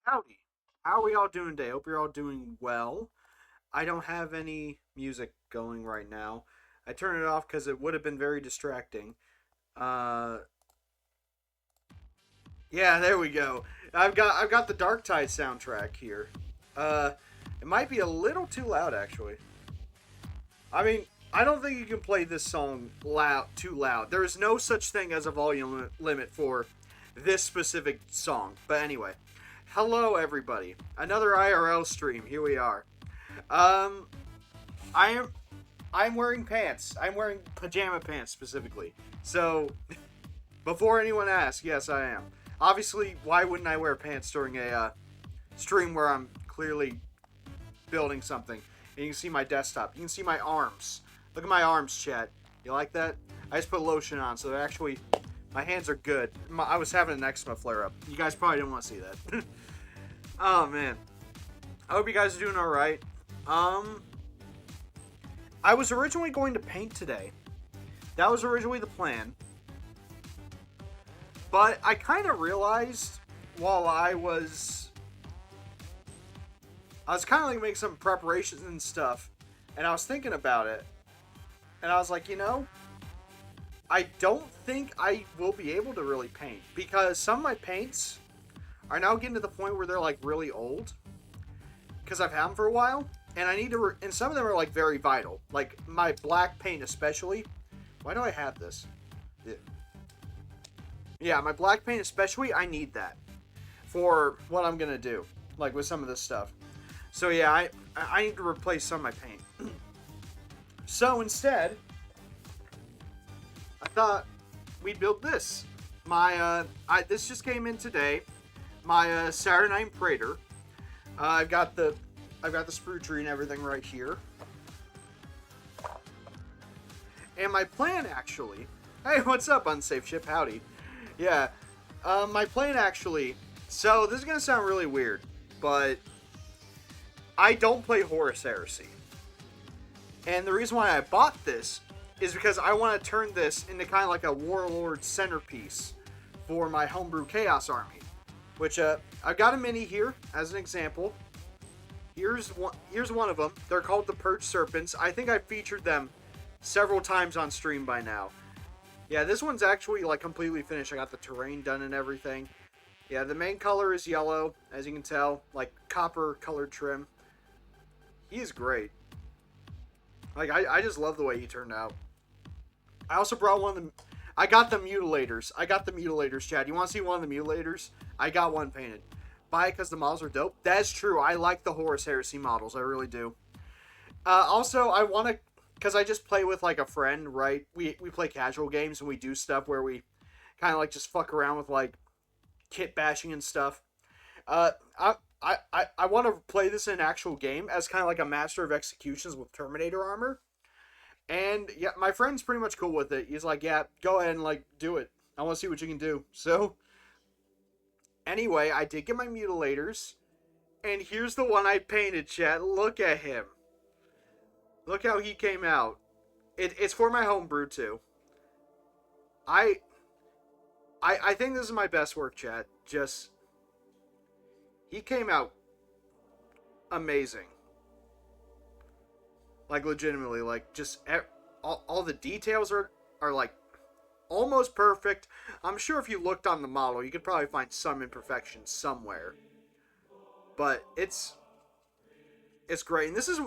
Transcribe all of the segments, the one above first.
Howdy. How are we all doing today? Hope you're all doing well. I don't have any music going right now. I turned it off because it would have been very distracting. Uh, yeah, there we go. I've got the Dark Tide soundtrack here. It might be a little too loud actually. I mean, I don't think you can play this song too loud. There is no such thing as a volume limit for this specific song. But anyway. Hello, everybody. Another IRL stream. Here we are. I'm wearing pants. I'm wearing pajama pants specifically. So, before anyone asks, yes, I am. Obviously, why wouldn't I wear pants during a stream where I'm clearly building something? And you can see my desktop. You can see my arms. Look at my arms, chat. You like that? I just put lotion on, so actually, my hands are good. I was having an eczema flare-up. You guys probably didn't want to see that. Oh, man. I hope you guys are doing alright. I was originally going to paint today. That was originally the plan. But I kind of realized while I was kind of like making some preparations and stuff. And I was thinking about it. And I was like, you know, I don't think I will be able to really paint. Because some of my paints are now getting to the point where they're like really old. Because I've had them for a while. And I need to, and some of them are like very vital. Like my black paint especially. Why do I have this? Yeah, my black paint especially, I need that. For what I'm going to do. Like with some of this stuff. So yeah, I need to replace some of my paint. So instead, I thought we'd build this. This just came in today. My Saturnine Praetor. I've got the sprue tree and everything right here. And my plan actually. Hey, what's up, Unsafe Ship? Howdy. Yeah. My plan actually. So this is gonna sound really weird, but I don't play Horus Heresy. And the reason why I bought this is because I want to turn this into kind of like a Warlord centerpiece for my homebrew Chaos Army. Which, I've got a mini here, as an example. Here's one of them. They're called the Purge Serpents. I think I've featured them several times on stream by now. Yeah, this one's actually, like, completely finished. I got the terrain done and everything. Yeah, the main color is yellow, as you can tell. Like, copper-colored trim. He is great. Like, I just love the way he turned out. I also brought one of the... I got the Mutilators. Chad. You want to see one of the Mutilators? I got one painted. Buy it because the models are dope. That's true. I like the Horus Heresy models. I really do. Also, I want to... because I just play with like a friend, right? We play casual games and we do stuff where we kind of like just fuck around with like kit bashing and stuff. Uh, I want to play this in an actual game as kind of like a master of executions with Terminator armor. And yeah, my friend's pretty much cool with it. He's like, yeah, go ahead and like do it. I want to see what you can do. So anyway, I did get my mutilators, and here's the one I painted. Chat, look at him. Look how he came out. It's for my homebrew too. I think this is my best work, chat. Just he came out amazing. Like legitimately, like just all the details are like almost perfect. I'm sure if you looked on the model, you could probably find some imperfections somewhere. But it's great. And this is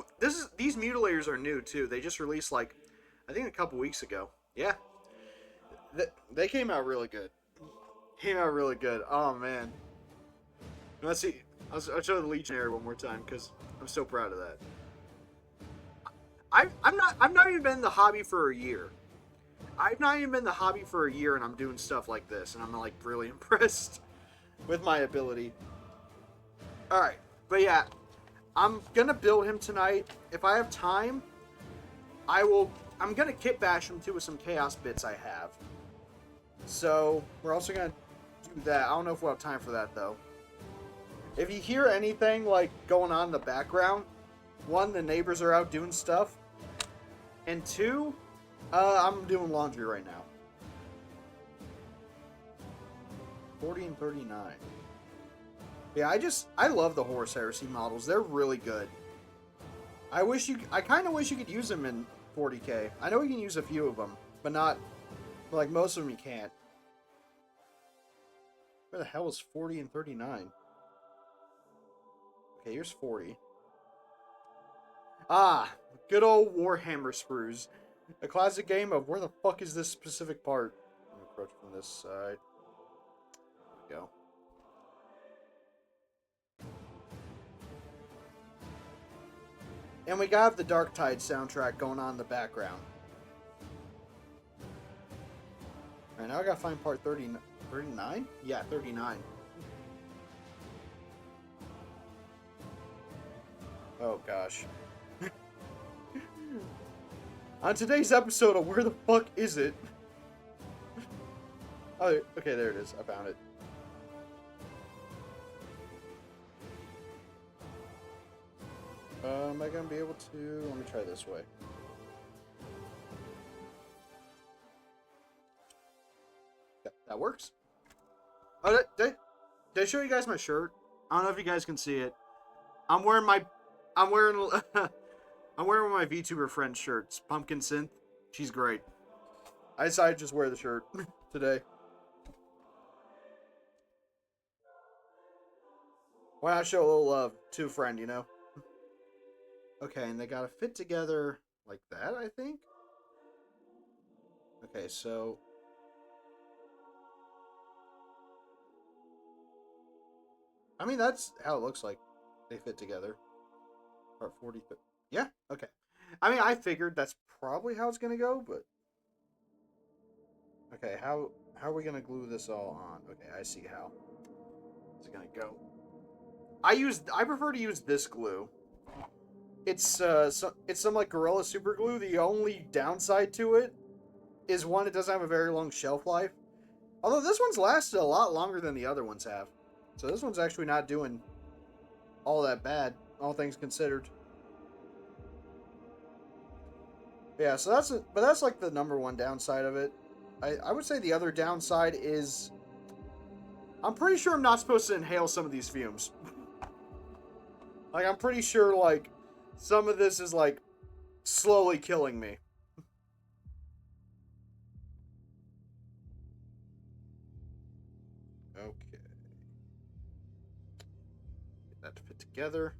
these mutilators are new too. They just released like I think a couple weeks ago. Yeah. They came out really good. Came out really good. Oh man. Let's see. I'll show the Legionary one more time because I'm so proud of that. I've not even been in the hobby for a year. I've not even been in the hobby for a year, and I'm doing stuff like this, and I'm like really impressed with my ability. All right, but yeah, I'm gonna build him tonight. If I have time, I'm gonna kit bash him too with some chaos bits I have. So we're also gonna do that. I don't know if we'll have time for that though. If you hear anything like going on in the background, one, the neighbors are out doing stuff, and two, I'm doing laundry right now. 40 and 39. Yeah, I love the Horus Heresy models. They're really good. I kind of wish you could use them in 40k. I know you can use a few of them, but not, like most of them you can't. Where the hell is 40 and 39? Okay, here's 40. Ah, good old Warhammer sprues. A classic game of where the fuck is this specific part? Let me approach from this side. There we go. And we got the Dark Tide soundtrack going on in the background. Alright, now I gotta find part 39? Yeah, 39. Oh gosh. On today's episode of Where the Fuck Is It? Oh, okay, there it is. I found it. Am I gonna be able to... Let me try this way. That works. Oh, did I show you guys my shirt? I don't know if you guys can see it. I'm wearing my VTuber friend's shirts. Pumpkin Synth. She's great. I decided to just wear the shirt today. Why not show a little love to a friend, you know? Okay, and they gotta fit together like that, I think? Okay, so... I mean, that's how it looks like they fit together. Part 40... Yeah, okay. I mean, I figured that's probably how it's gonna go, but... Okay, how are we gonna glue this all on? Okay, I see how it's gonna go. I prefer to use this glue. It's some like Gorilla Super Glue. The only downside to it is one, it doesn't have a very long shelf life. Although this one's lasted a lot longer than the other ones have. So this one's actually not doing all that bad, all things considered. Yeah, so that's like the number one downside of it. I would say the other downside is I'm pretty sure I'm not supposed to inhale some of these fumes. Like, I'm pretty sure, like, some of this is, like, slowly killing me. Okay. Get that to fit together.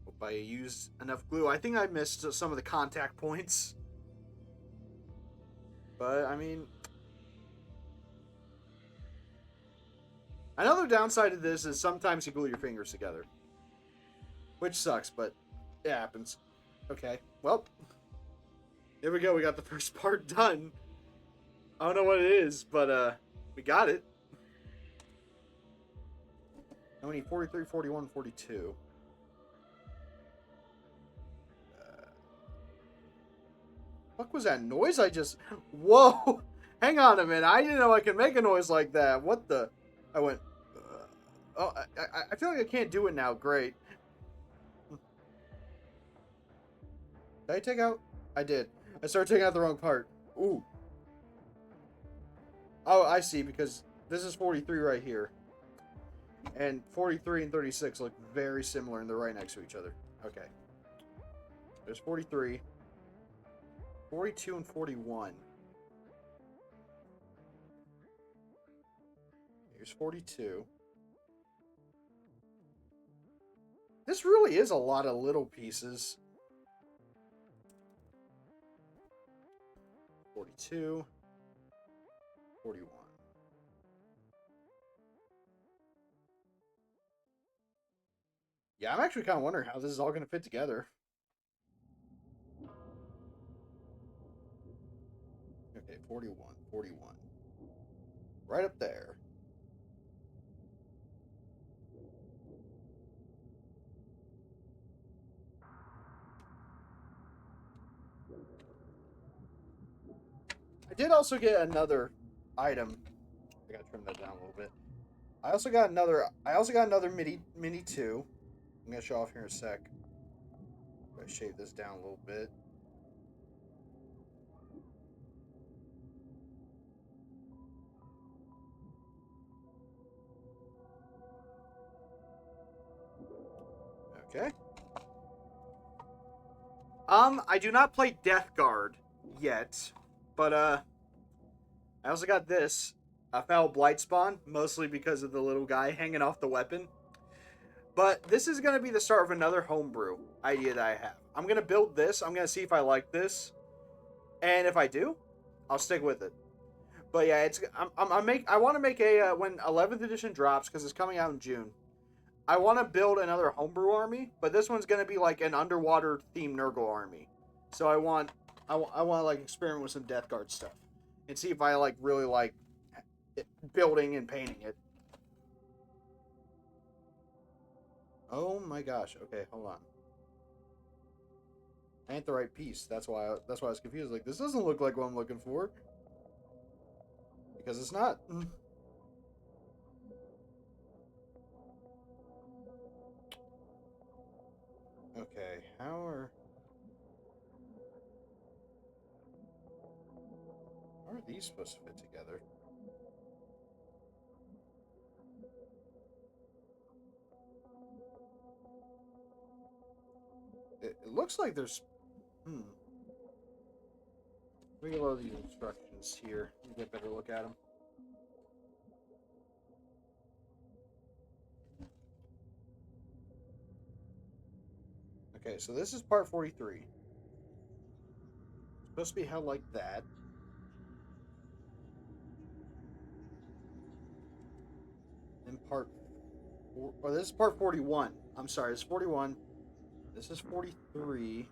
Hope I used enough glue. I think I missed some of the contact points. But, I mean... Another downside to this is sometimes you glue your fingers together. Which sucks, but it happens. Okay, well, here we go. We got the first part done. I don't know what it is, but we got it. Now we need 43, 41, 42. What was that noise I just... Whoa! Hang on a minute. I didn't know I could make a noise like that. What the... I went... Oh, I feel like I can't do it now. Great. Did I take out... I did. I started taking out the wrong part. Ooh. Oh, I see. Because this is 43 right here. And 43 and 36 look very similar, and they're right next to each other. Okay. There's 43. 42 and 41. Here's 42. This really is a lot of little pieces. 42. 41. Yeah, I'm actually kind of wondering how this is all going to fit together. Okay, 41, 41. Right up there. I did also get another item. I gotta trim that down a little bit. I also got another mini 2. I'm gonna show off here in a sec. I'm gonna shave this down a little bit. Okay. I do not play Death Guard yet, but I also got this, a Foul Blight Spawn, mostly because of the little guy hanging off the weapon. But this is going to be the start of another homebrew idea that I have. I'm going to build this. I'm going to see if I like this. And if I do, I'll stick with it. But yeah, I want to make a, when 11th edition drops, because it's coming out in June, I want to build another homebrew army, but this one's going to be like an underwater themed Nurgle army. So I want to like experiment with some Death Guard stuff and see if I like really like building and painting it. Oh my gosh. Okay, hold on. I ain't the right piece. That's why I was confused. Like, this doesn't look like what I'm looking for. Because it's not. Okay, how are these supposed to fit together? It looks like there's... Let me load these instructions here and get a better look at them. Okay, so this is part 43. It's supposed to be held like that. And part... Oh, this is part 41. I'm sorry, it's 41. This is 43.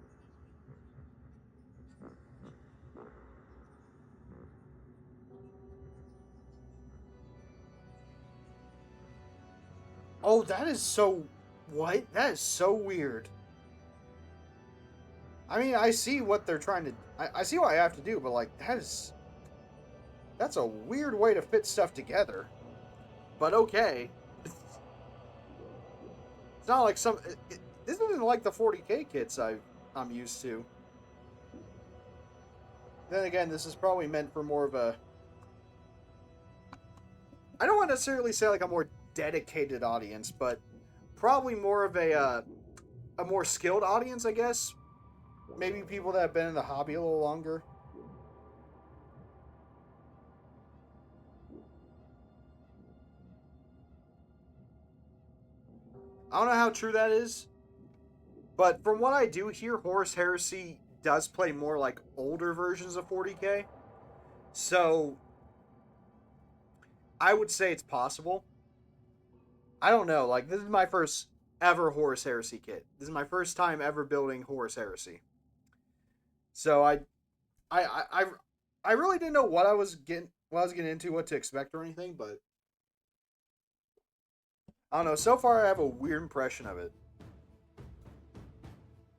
Oh, that is so... What? That is so weird. I mean, I see what they're trying to... I see what I have to do, but, like, that's a weird way to fit stuff together. But okay. It's not like some... This isn't like the 40k kits I'm used to. Then again, this is probably meant for more of a... I don't want to necessarily say like a more dedicated audience, but probably more of a more skilled audience, I guess. Maybe people that have been in the hobby a little longer. I don't know how true that is, but from what I do hear, Horus Heresy does play more like older versions of 40k. So I would say it's possible. I don't know. Like, this is my first ever Horus Heresy kit. This is my first time ever building Horus Heresy. So I I really didn't know what I was getting into, what to expect or anything, but I don't know. So far, I have a weird impression of it.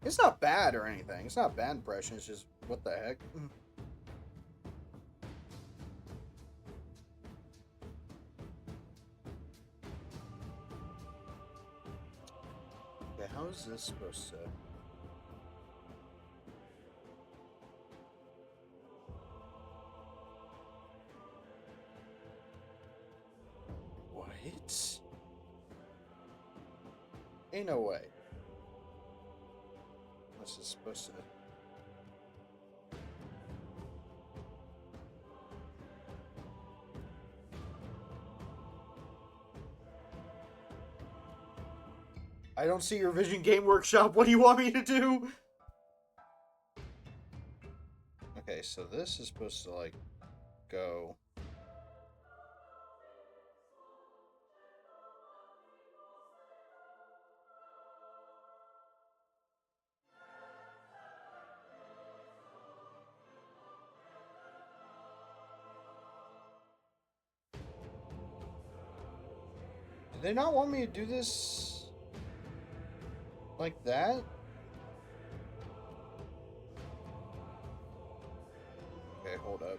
It's not bad or anything. It's not a bad impression. It's just, what the heck? Okay, how is this supposed to... What? Ain't no way. This is supposed to... I don't see your Vision Game Workshop. What do you want me to do? Okay, so this is supposed to, like, go... Do they not want me to do this like that? Okay, hold up.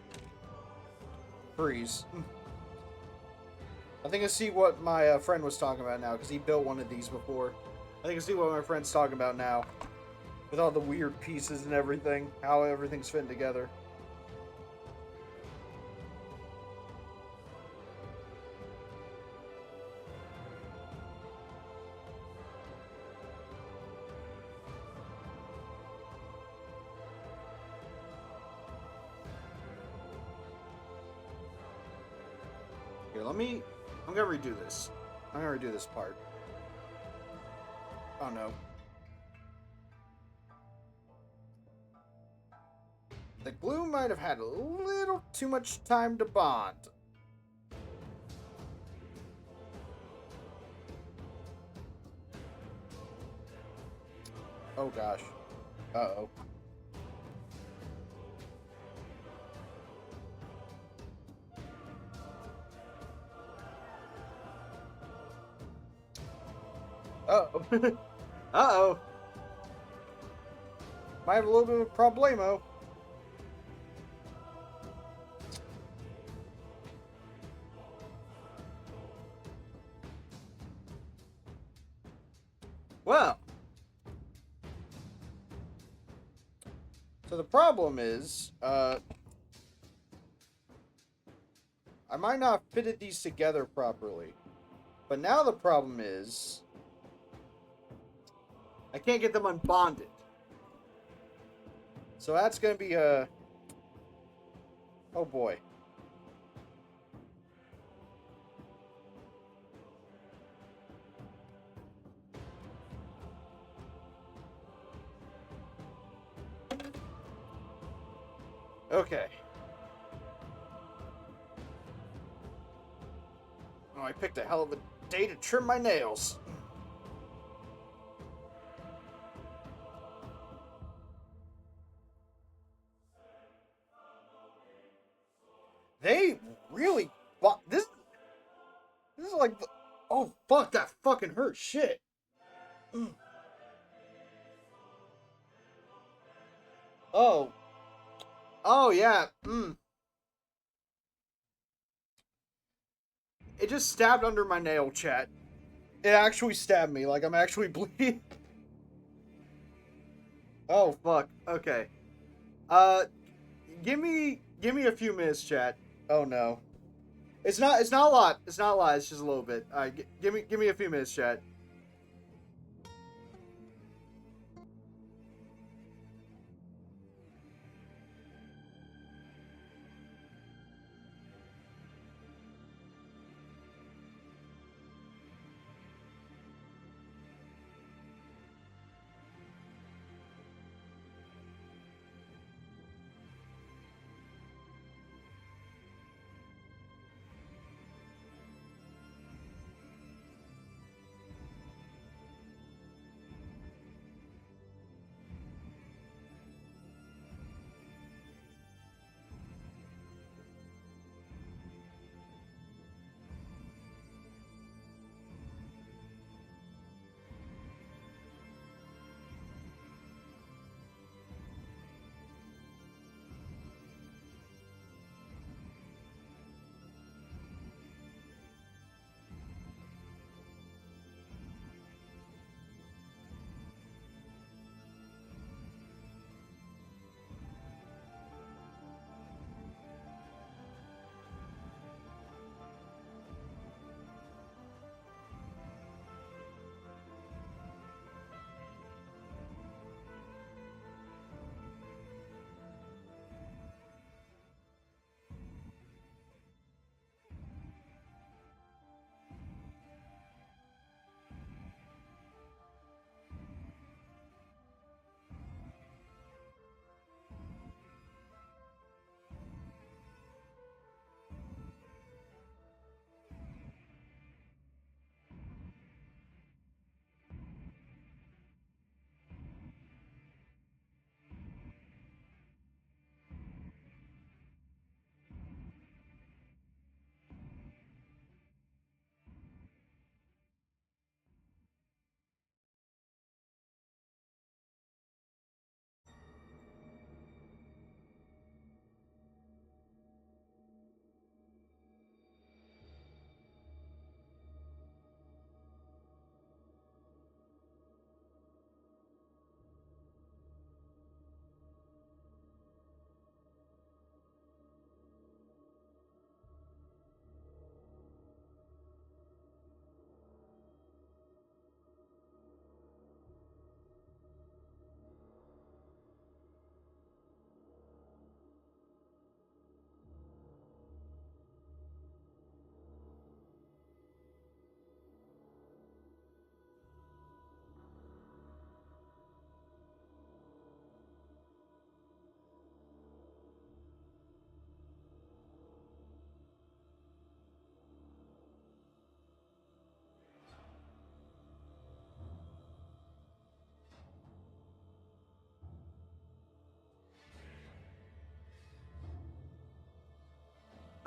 Freeze. I think I see what my friend was talking about now, because he built one of these before. I think I see what my friend's talking about now. With all the weird pieces and everything. How everything's fitting together. Here, I'm gonna redo this. I'm gonna redo this part. Oh no. The glue might have had a little too much time to bond. Oh gosh. Uh-oh. Uh-oh. Uh-oh. Might have a little bit of a problemo. Well. So the problem is, I might not have fitted these together properly. But now the problem is, I can't get them unbonded. So that's going to be a... Oh boy. Okay. Oh, I picked a hell of a day to trim my nails. They really... This is like... Oh, fuck, that fucking hurt. Shit. Oh. Oh, yeah. It just stabbed under my nail, chat. It actually stabbed me. Like, I'm actually bleeding. Oh, fuck. Okay. Give me a few minutes, chat. Oh, no. It's not a lot. It's not a lot. It's just a little bit. Alright, give me a few minutes, chat.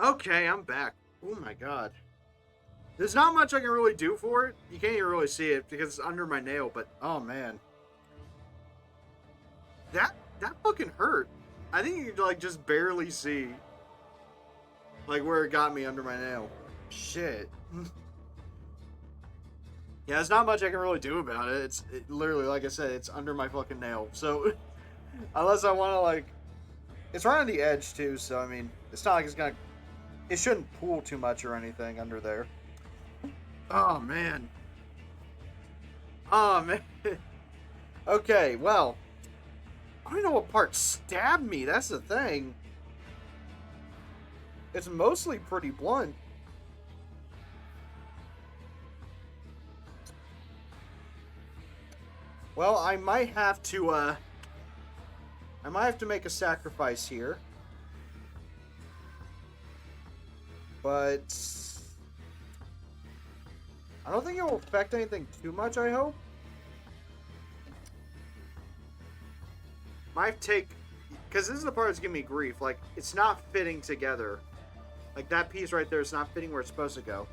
Okay, I'm back. Oh my god. There's not much I can really do for it. You can't even really see it because it's under my nail, but oh man. That fucking hurt. I think you can like just barely see like where it got me under my nail. Shit. Yeah, there's not much I can really do about it. It's literally, like I said, it's under my fucking nail. So, unless I want to, like... It's right on the edge, too, so, I mean, it's not like it's gonna... It shouldn't pool too much or anything under there. Oh, man. Oh, man. Okay, well... I don't know what part stabbed me, that's the thing. It's mostly pretty blunt. Well, I might have to make a sacrifice here. But I don't think it will affect anything too much, I hope. Might take... Because this is the part that's giving me grief. Like, it's not fitting together. Like, that piece right there is not fitting where it's supposed to go.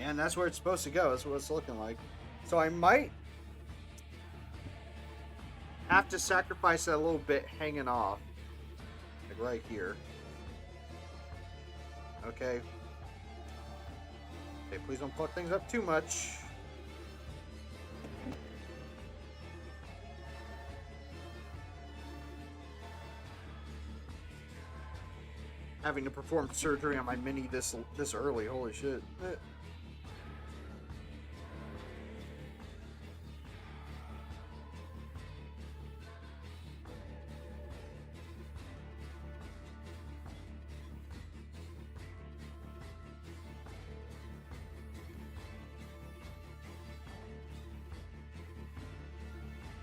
And that's where it's supposed to go. That's what it's looking like. So I might have to sacrifice that little bit hanging off. Like right here. Okay. Okay, please don't fuck things up too much. Having to perform surgery on my mini this early. Holy shit.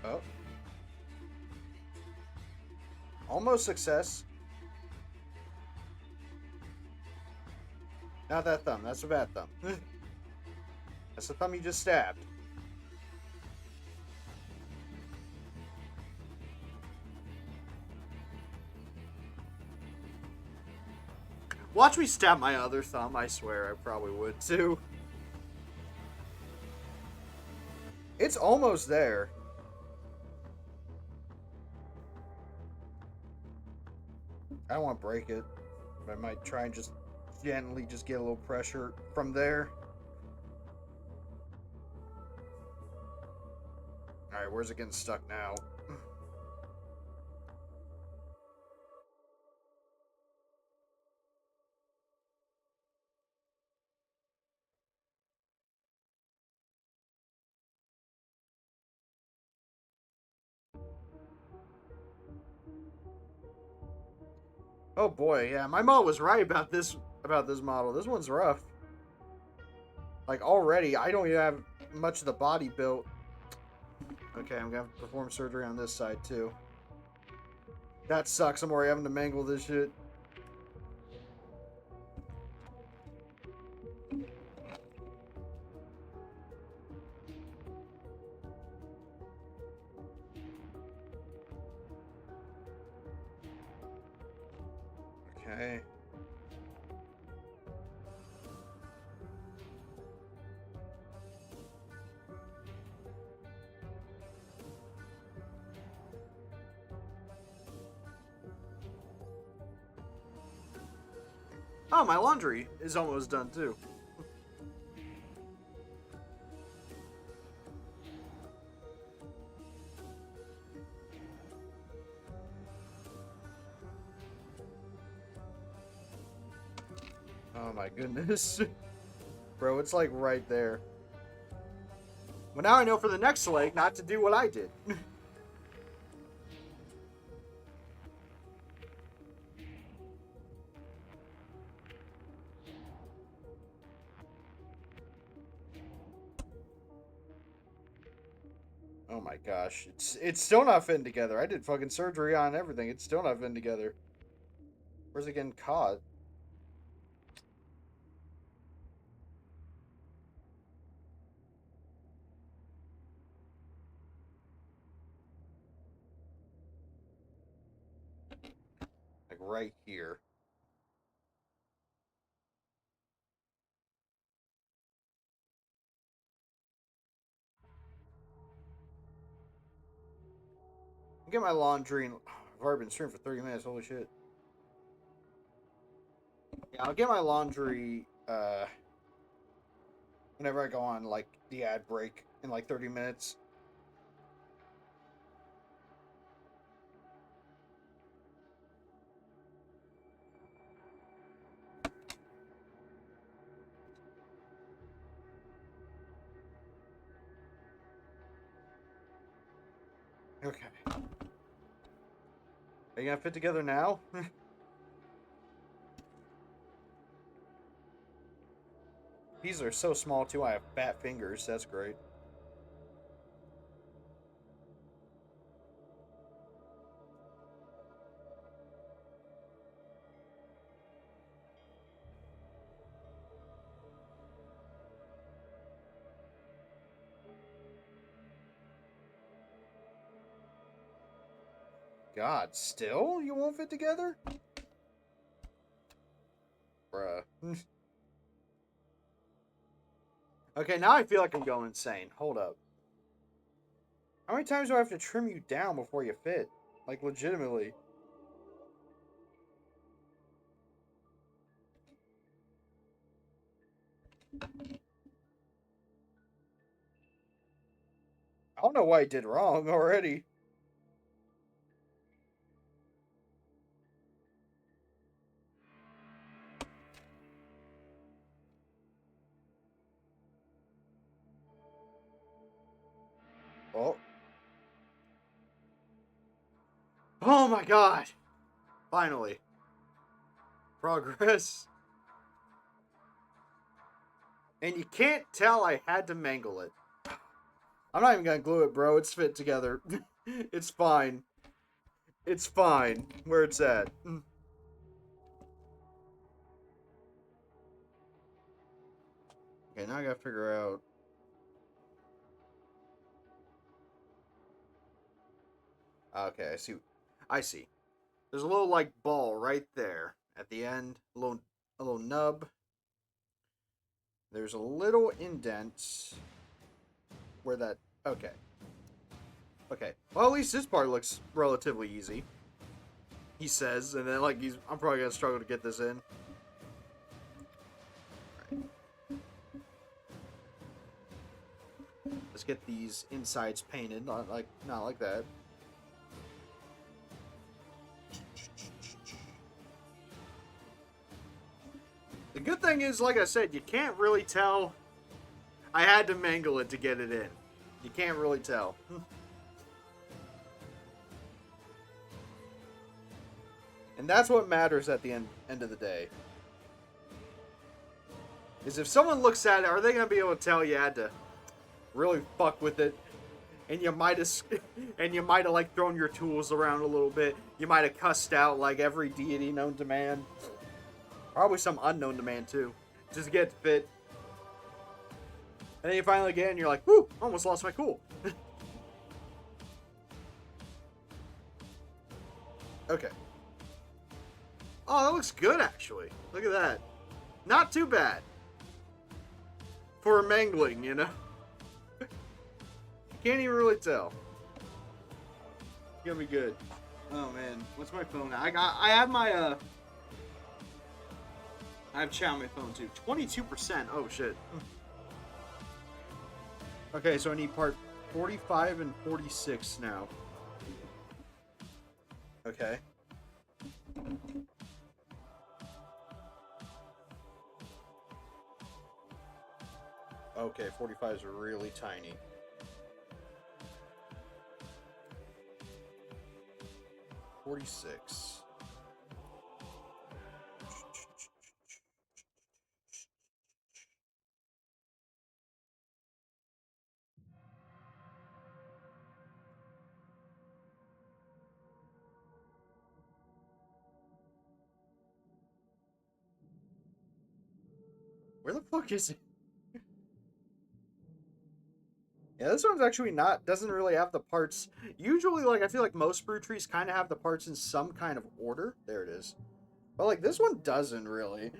Oh. Almost success. Not that thumb. That's a bad thumb. That's the thumb you just stabbed. Watch me stab my other thumb. I swear I probably would too. It's almost there. I don't want to break it. But I might try and just gently just get a little pressure from there. Alright, where's it getting stuck now? Oh boy, yeah, my mom was right about this model. This one's rough. Like already, I don't even have much of the body built. Okay, I'm gonna have to perform surgery on this side too. That sucks. I'm already having to mangle this shit. Okay. Oh, my laundry is almost done too. Oh my goodness. Bro, it's like right there. Well, now I know for the next leg not to do what I did. Oh my gosh. It's still not fitting together. I did fucking surgery on everything. It's still not fitting together. Where's it getting caught? right here. Get my laundry and I've already been streaming for 30 minutes. Holy shit. Yeah, I'll get my laundry whenever I go on like the ad break in like 30 minutes. Okay. Are you gonna fit together now? These are so small too. I have fat fingers. That's great. God, still? You won't fit together? Bruh. Okay, now I feel like I'm going insane. Hold up. How many times do I have to trim you down before you fit? Like, legitimately. I don't know what I did wrong already. Oh. Oh my god! Finally. Progress. And you can't tell I had to mangle it. I'm not even gonna glue it, bro. It's fit together. It's fine. It's fine. Where it's at. Okay, now I gotta figure out. Okay, I see. I see. There's a little like ball right there at the end. A little nub. There's a little indent where that. Okay. Okay. Well, at least this part looks relatively easy. He says, and then like I'm probably gonna struggle to get this in. Right. Let's get these insides painted, not like that. The good thing is, like I said, you can't really tell. I had to mangle it to get it in. You can't really tell. And that's what matters at the end of the day. Is if someone looks at it, are they going to be able to tell you had to really fuck with it? And you might have like thrown your tools around a little bit. You might have cussed out like every deity known to man. Probably some unknown to man too. Just to get it to fit. And then you finally get in and you're like, whoo, almost lost my cool. Okay. Oh, that looks good actually. Look at that. Not too bad. For a mangling, you know? Can't even really tell. It's gonna be good. Oh man, what's my phone? I have my I have chat on my phone too. 22%. Oh shit. Okay, so I need part 45 and 46 now. Okay. Okay, 45 is really tiny. 46. Where the fuck is it? Yeah, this one's actually doesn't really have the parts. Usually, like, I feel like most fruit trees kind of have the parts in some kind of order. There it is. But, like, this one doesn't really.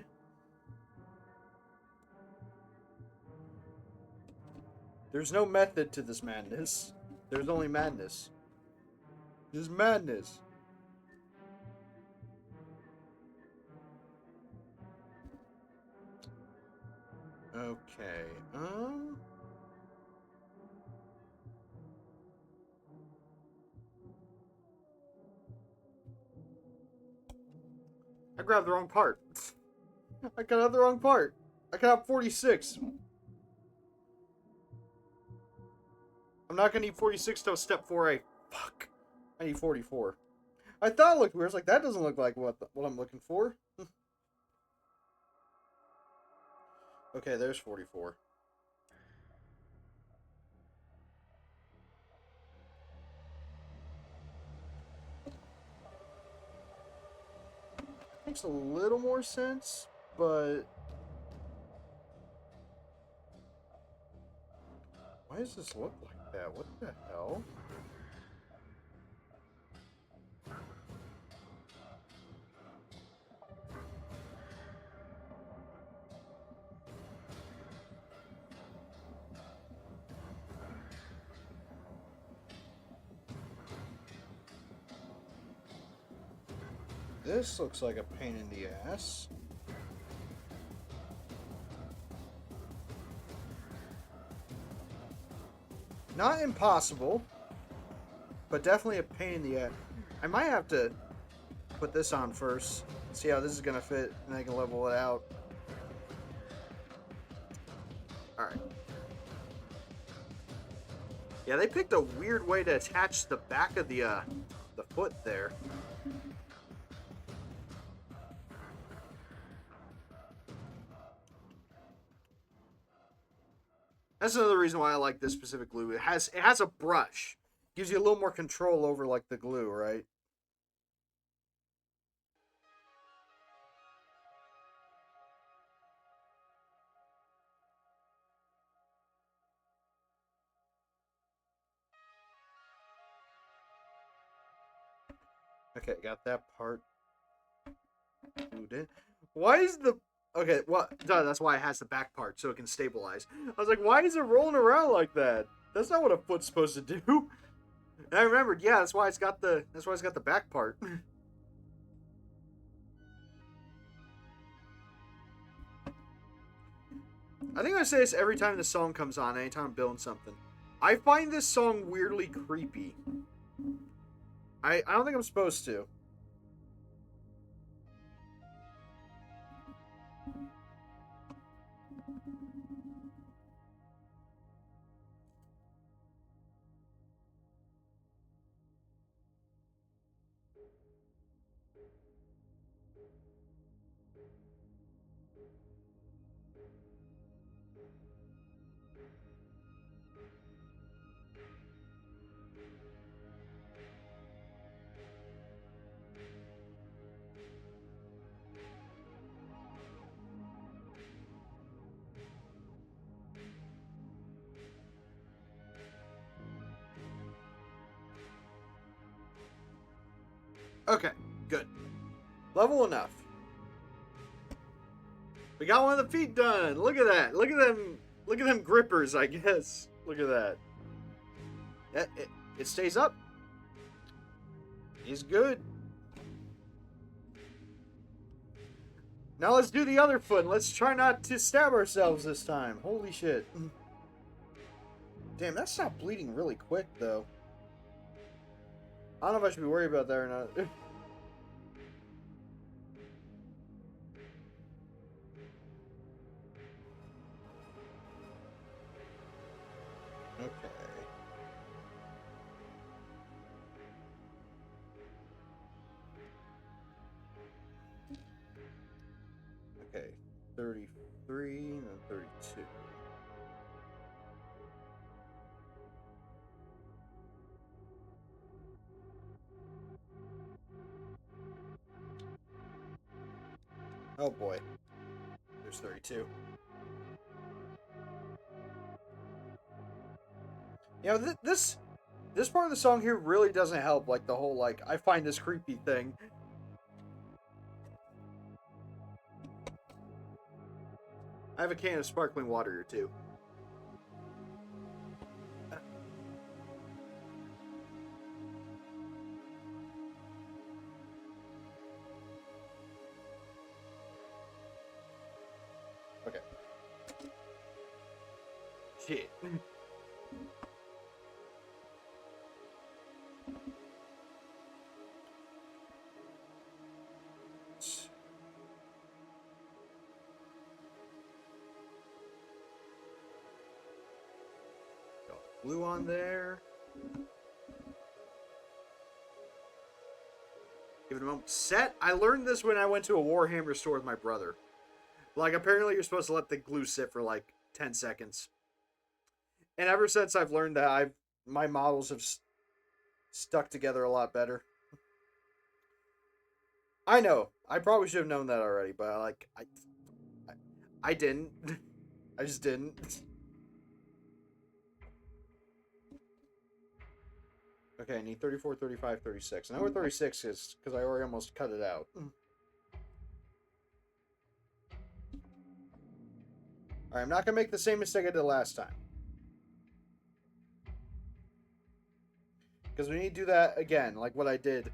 There's no method to this madness. There's only madness. There's madness. Okay, I grabbed the wrong part. I got out the wrong part. I got 46. I'm not gonna need 46 till step 4A. Fuck. I need 44. I thought it looked weird. I was like, that doesn't look like what I'm looking for. Okay, there's 44. Makes a little more sense, but why does this look like that? What the hell? This looks like a pain in the ass. Not impossible, but definitely a pain in the ass. I might have to put this on first, see how this is gonna fit, and I can level it out. Alright. Yeah, they picked a weird way to attach the back of the foot there. That's another reason why I like this specific glue. It has a brush. Gives you a little more control over like the glue, right? Okay, got that part glued in. Why is the okay? Well, that's why it has the back part so it can stabilize. I was like, why is it rolling around like that? That's not what a foot's supposed to do. And I remembered, yeah, that's why it's got the back part. I think I say this every time the song comes on, anytime I'm building something. I find this song weirdly creepy. I don't think I'm supposed to. Okay, good. Level enough. We got one of the feet done. Look at that. Look at them. Look at them grippers, I guess. Look at that. It stays up. He's good. Now let's do the other foot. Let's try not to stab ourselves this time. Holy shit. Damn, that stopped bleeding really quick, though. I don't know if I should be worried about that or not. Okay. Okay. 33 and then 32. Oh boy. There's 32. You know, this part of the song here really doesn't help, like, the whole, like, I find this creepy thing. I have a can of sparkling water here, too. Okay. Shit. Got blue on there. Give it a moment. Set. I learned this when I went to a Warhammer store with my brother. Like, apparently you're supposed to let the glue sit for like 10 seconds. And ever since I've learned that, my models have stuck together a lot better. I know. I probably should have known that already, but like I didn't. I just didn't. Okay, I need 34, 35, 36. I know where 36 is because I already almost cut it out. Alright, I'm not going to make the same mistake I did last time. Because we need to do that again, like what I did.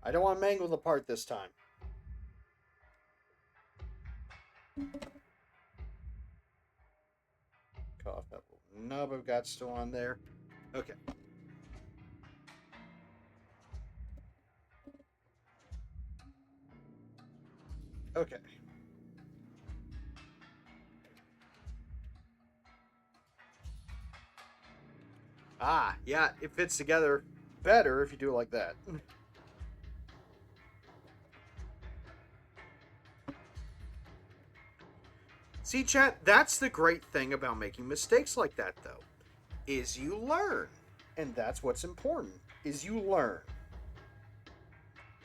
I don't want to mangle the part this time. Cut off that little nub I've got still on there. Okay. Okay. Ah, yeah, it fits together better if you do it like that. See, chat, that's the great thing about making mistakes like that, though, is you learn. And that's what's important, is you learn.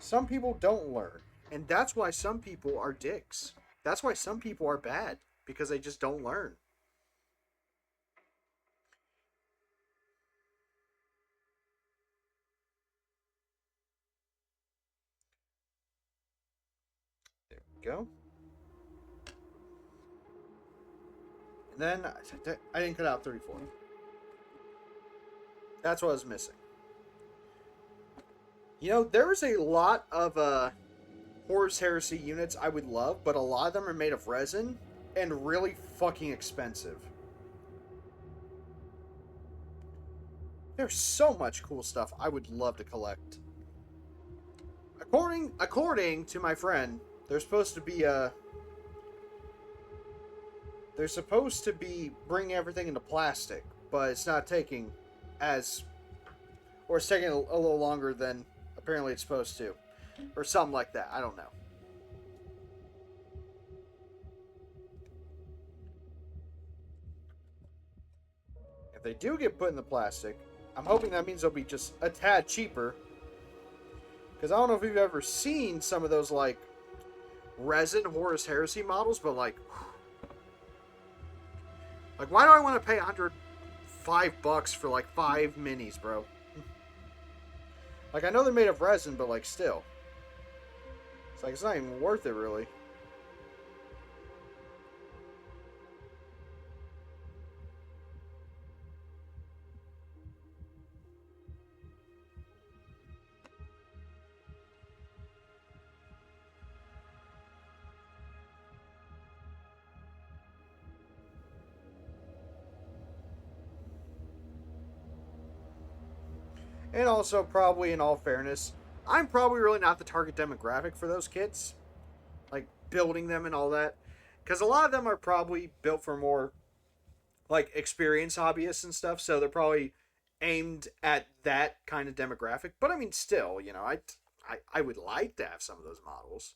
Some people don't learn, and that's why some people are dicks. That's why some people are bad, because they just don't learn. There we go. And then I didn't cut out 34. That's what I was missing. You know, there is a lot of Horus Heresy units I would love, but a lot of them are made of resin and really fucking expensive. There's so much cool stuff I would love to collect. According to my friend, they're supposed to be bringing everything into plastic, but it's not taking or it's taking a little longer than apparently it's supposed to, or something like that. I don't know. If they do get put in the plastic, I'm hoping that means they'll be just a tad cheaper. Because I don't know if you've ever seen some of those, like, resin Horus Heresy models, but, like, why do I want to pay $105 for, like, 5 minis, bro? Like, I know they're made of resin, but, like, still. It's like, it's not even worth it, really. And also, probably in all fairness, I'm probably really not the target demographic for those kids. Like, building them and all that. Because a lot of them are probably built for more, like, experienced hobbyists and stuff. So they're probably aimed at that kind of demographic. But I mean, still, you know, I would like to have some of those models.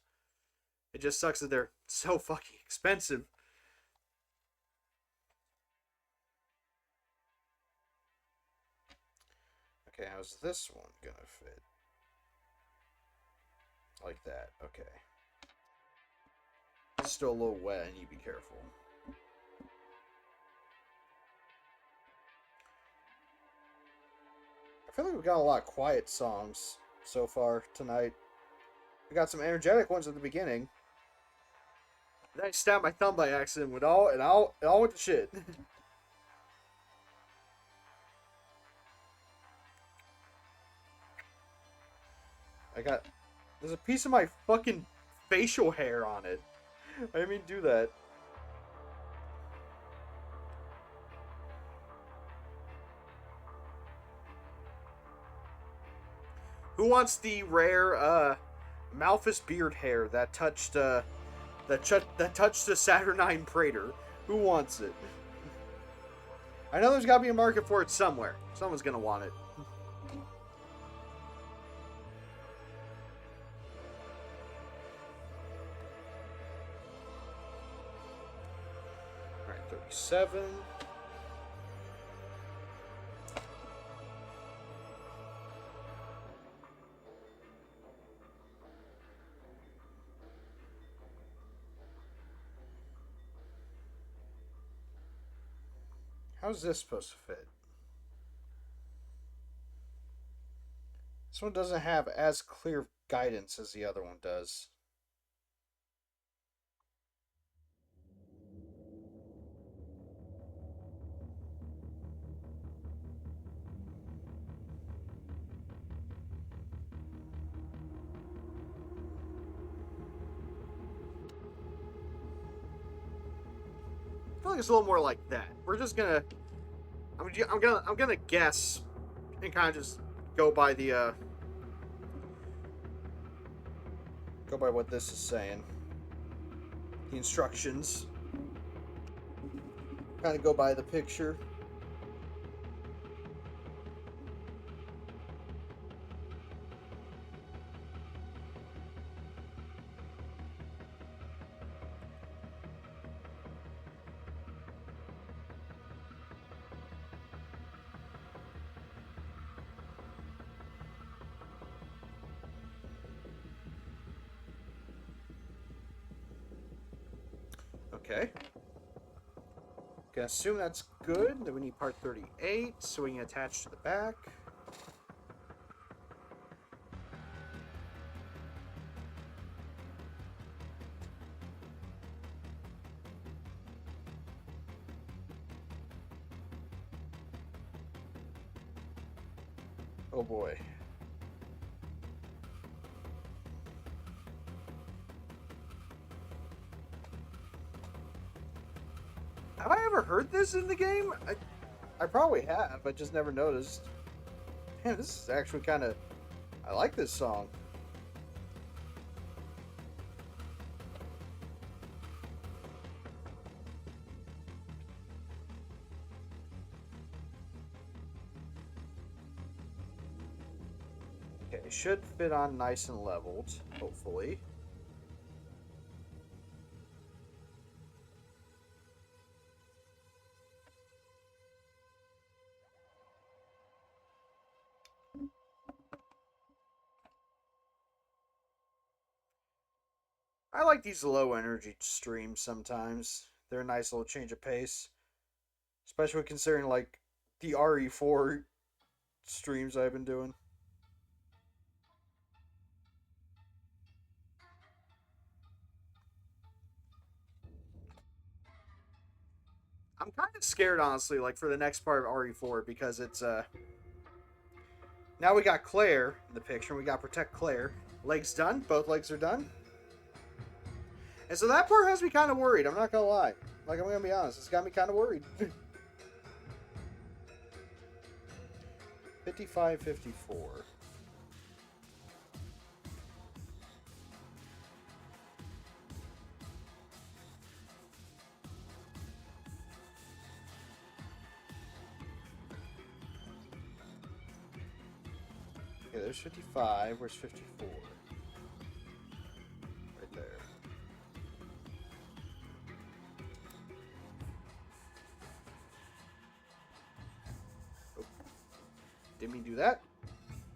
It just sucks that they're so fucking expensive. Okay, how's this one gonna fit? Like that, okay. It's still a little wet, I need to be careful. I feel like we've got a lot of quiet songs so far tonight. We got some energetic ones at the beginning. Then I stabbed my thumb by accident with all went to shit. There's a piece of my fucking facial hair on it. I didn't mean to do that. Who wants the rare Malphus beard hair that touched the Saturnine Praetor? Who wants it? I know there's got to be a market for it somewhere. Someone's gonna want it. All right, 37. How's this supposed to fit? This one doesn't have as clear guidance as the other one does. I feel like it's a little more like that. We're just gonna, I'm gonna guess, and kind of just go by the, go by what this is saying. The instructions. Kind of go by the picture. Okay. Gonna assume that's good. Then we need part 38, so we can attach to the back. Oh boy. Have I ever heard this in the game? I probably have. I just never noticed. Man, this is actually kind of... I like this song. Okay, it should fit on nice and leveled, hopefully. I like these low energy streams sometimes. They're a nice little change of pace. Especially considering like the RE4 streams I've been doing. I'm kind of scared, honestly, like for the next part of RE4 because it's now we got Claire in the picture. We got Protect Claire. Legs done. Both legs are done. And so that part has me kind of worried. I'm not gonna lie. Like, I'm gonna be honest. It's got me kind of worried. 55, 54. Okay, there's 55. Where's 54? Right there. Oh. Didn't mean to do that.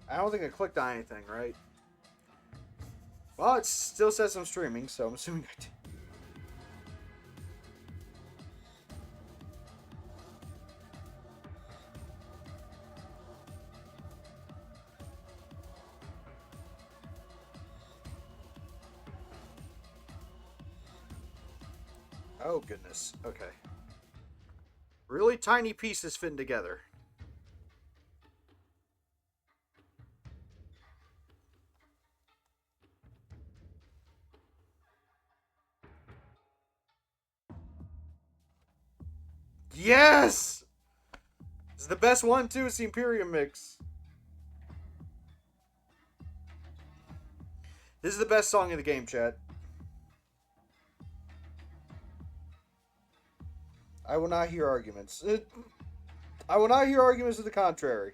I don't think I clicked on anything, right? Well, it still says I'm streaming, so I'm assuming I did. Oh, goodness. Okay. Really tiny pieces fitting together. Yes! It's the best one, too. It's the Imperium mix. This is the best song in the game, chat. I will not hear arguments. I will not hear arguments to the contrary.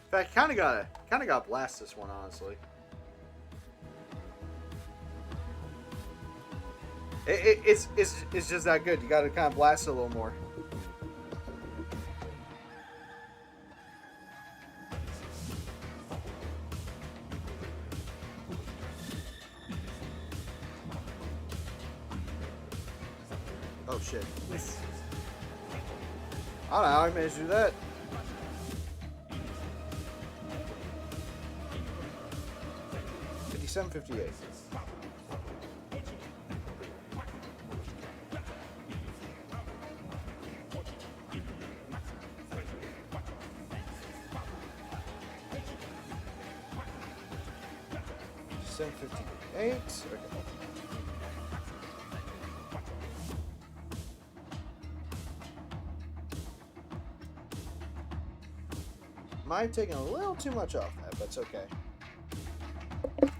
In fact, kind of got blast this one, honestly. It's just that good. You gotta kind of blast it a little more. Oh shit. I don't know how I managed to do that. $57.58. $57.58. Okay. Might have taken a little too much off that, but it's okay. It's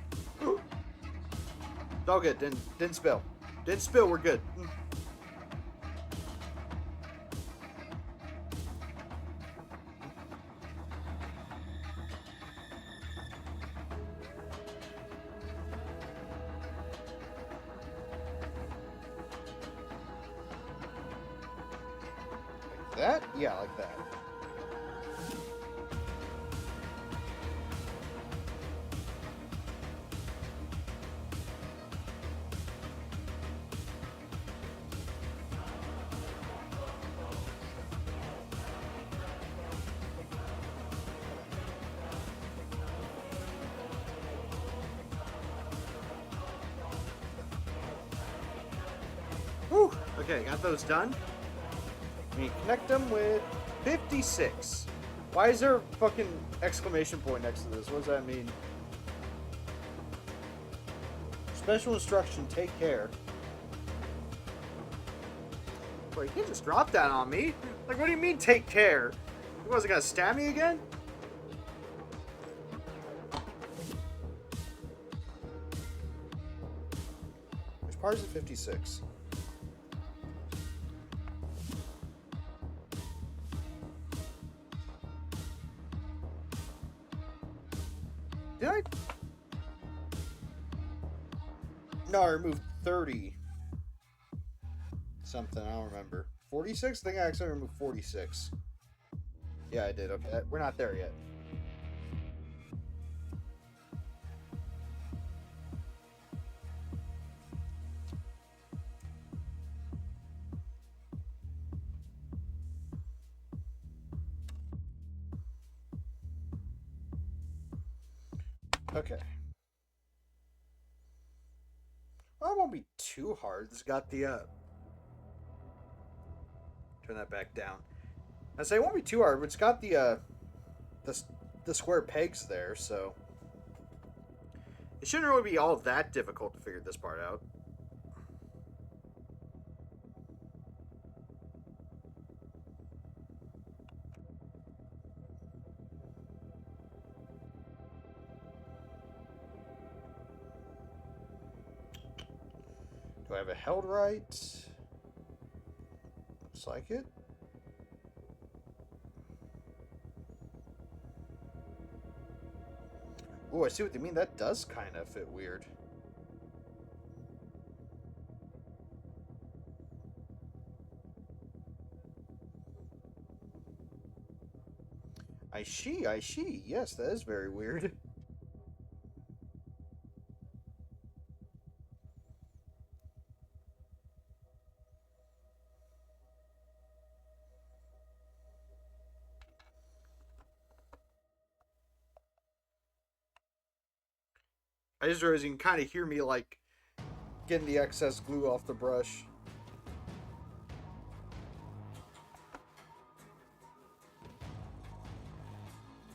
all good. Didn't spill. Didn't spill. We're good. Like that? Yeah, like that. Whew. Okay, got those done. We connect them with 56. Why is there a fucking exclamation point next to this? What does that mean? Special instruction, take care. Wait, you can't just drop that on me. Like, what do you mean, take care? You wasn't gonna stab me again? Which part is it? 56. Did I? No, I removed 30. Something, I don't remember. 46? I think I actually removed 46. Yeah, I did. Okay, we're not there yet. Okay. Well, it won't be too hard. It's got the, turn that back down. I say it won't be too hard, but it's got the square pegs there, so it shouldn't really be all that difficult to figure this part out. Do I have it held right? Looks like it. Oh, I see what they mean. That does kind of fit weird. I see. Yes, that is very weird. I just realized you can kind of hear me, like, getting the excess glue off the brush.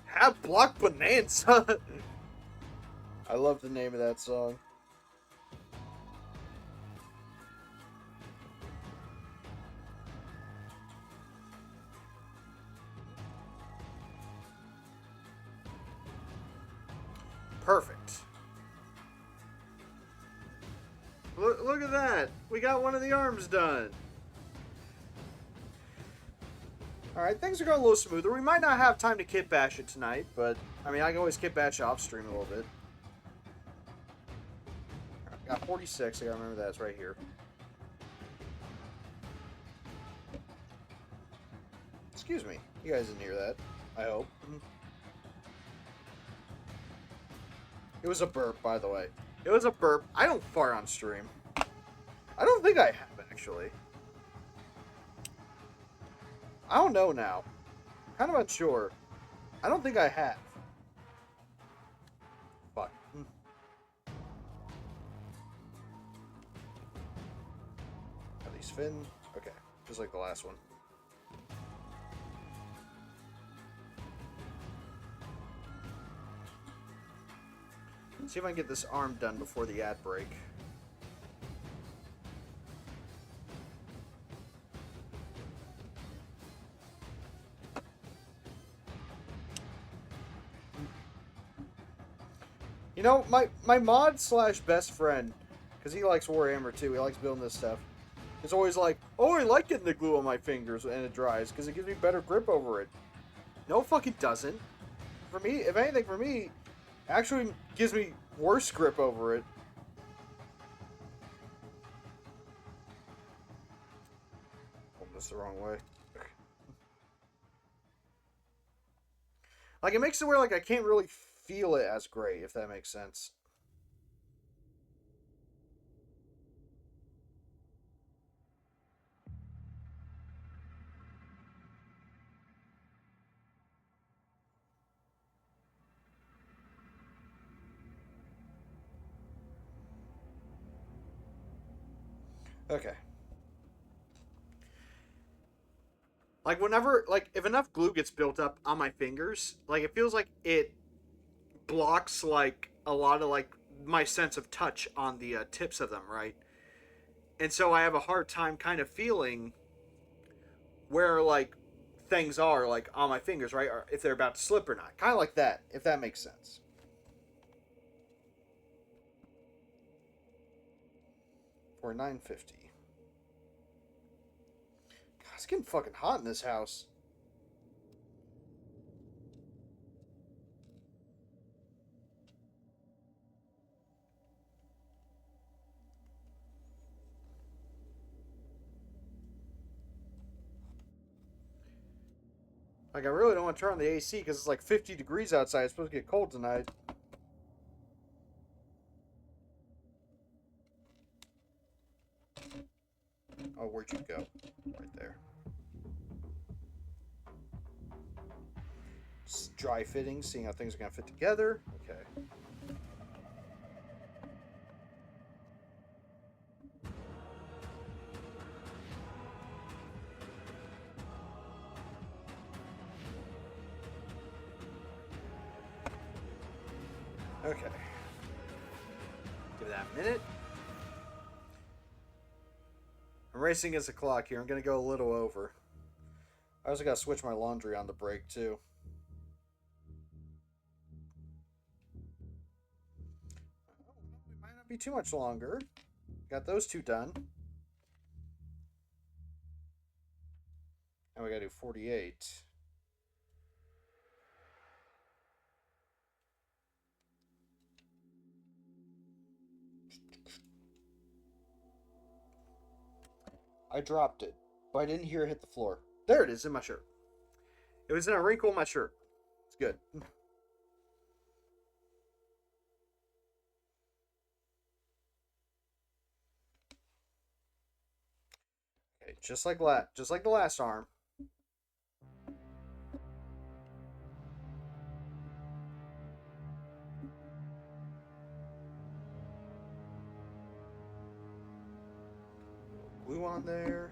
Have Block Bonanza! I love the name of that song. Perfect. Look at that. We got one of the arms done. Alright, things are going a little smoother. We might not have time to kit bash it tonight, but, I mean, I can always kit bash off stream a little bit. Right, got 46. I gotta remember that. It's right here. Excuse me. You guys didn't hear that. I hope. It was a burp, by the way. It was a burp. I don't fart on stream. I don't think I have, actually. I don't know now. Kind of unsure. I don't think I have. Fuck. Are these fin? Okay. Just like the last one. Let's see if I can get this arm done before the ad break. You know, my mod slash best friend, because he likes Warhammer too, he likes building this stuff, is always like, oh, I like getting the glue on my fingers and it dries, because it gives me better grip over it. No, fuck it doesn't. For me, if anything, for me, actually gives me worse grip over it. Hold this the wrong way. Like, it makes it where, like, I can't really feel it as great, if that makes sense. Okay. Like, whenever, like, if enough glue gets built up on my fingers, like, it feels like it blocks, like, a lot of, like, my sense of touch on the tips of them, right? And so I have a hard time kind of feeling where, like, things are, like, on my fingers, right? Or if they're about to slip or not. Kind of like that, if that makes sense. For 950. God, it's getting fucking hot in this house. Like, I really don't want to turn on the AC because it's like 50 degrees outside. It's supposed to get cold tonight. Oh, where'd you go? Right there. Just dry fitting, seeing how things are going to fit together. Okay. Okay. Give that a minute. I'm racing against the clock here. I'm going to go a little over. I also got to switch my laundry on the break, too. It might not be too much longer. Got those two done. And we got to do 48. I dropped it, but I didn't hear it hit the floor. There it is in my shirt. It was in a wrinkle in my shirt. It's good. Okay, just like the last arm. on there.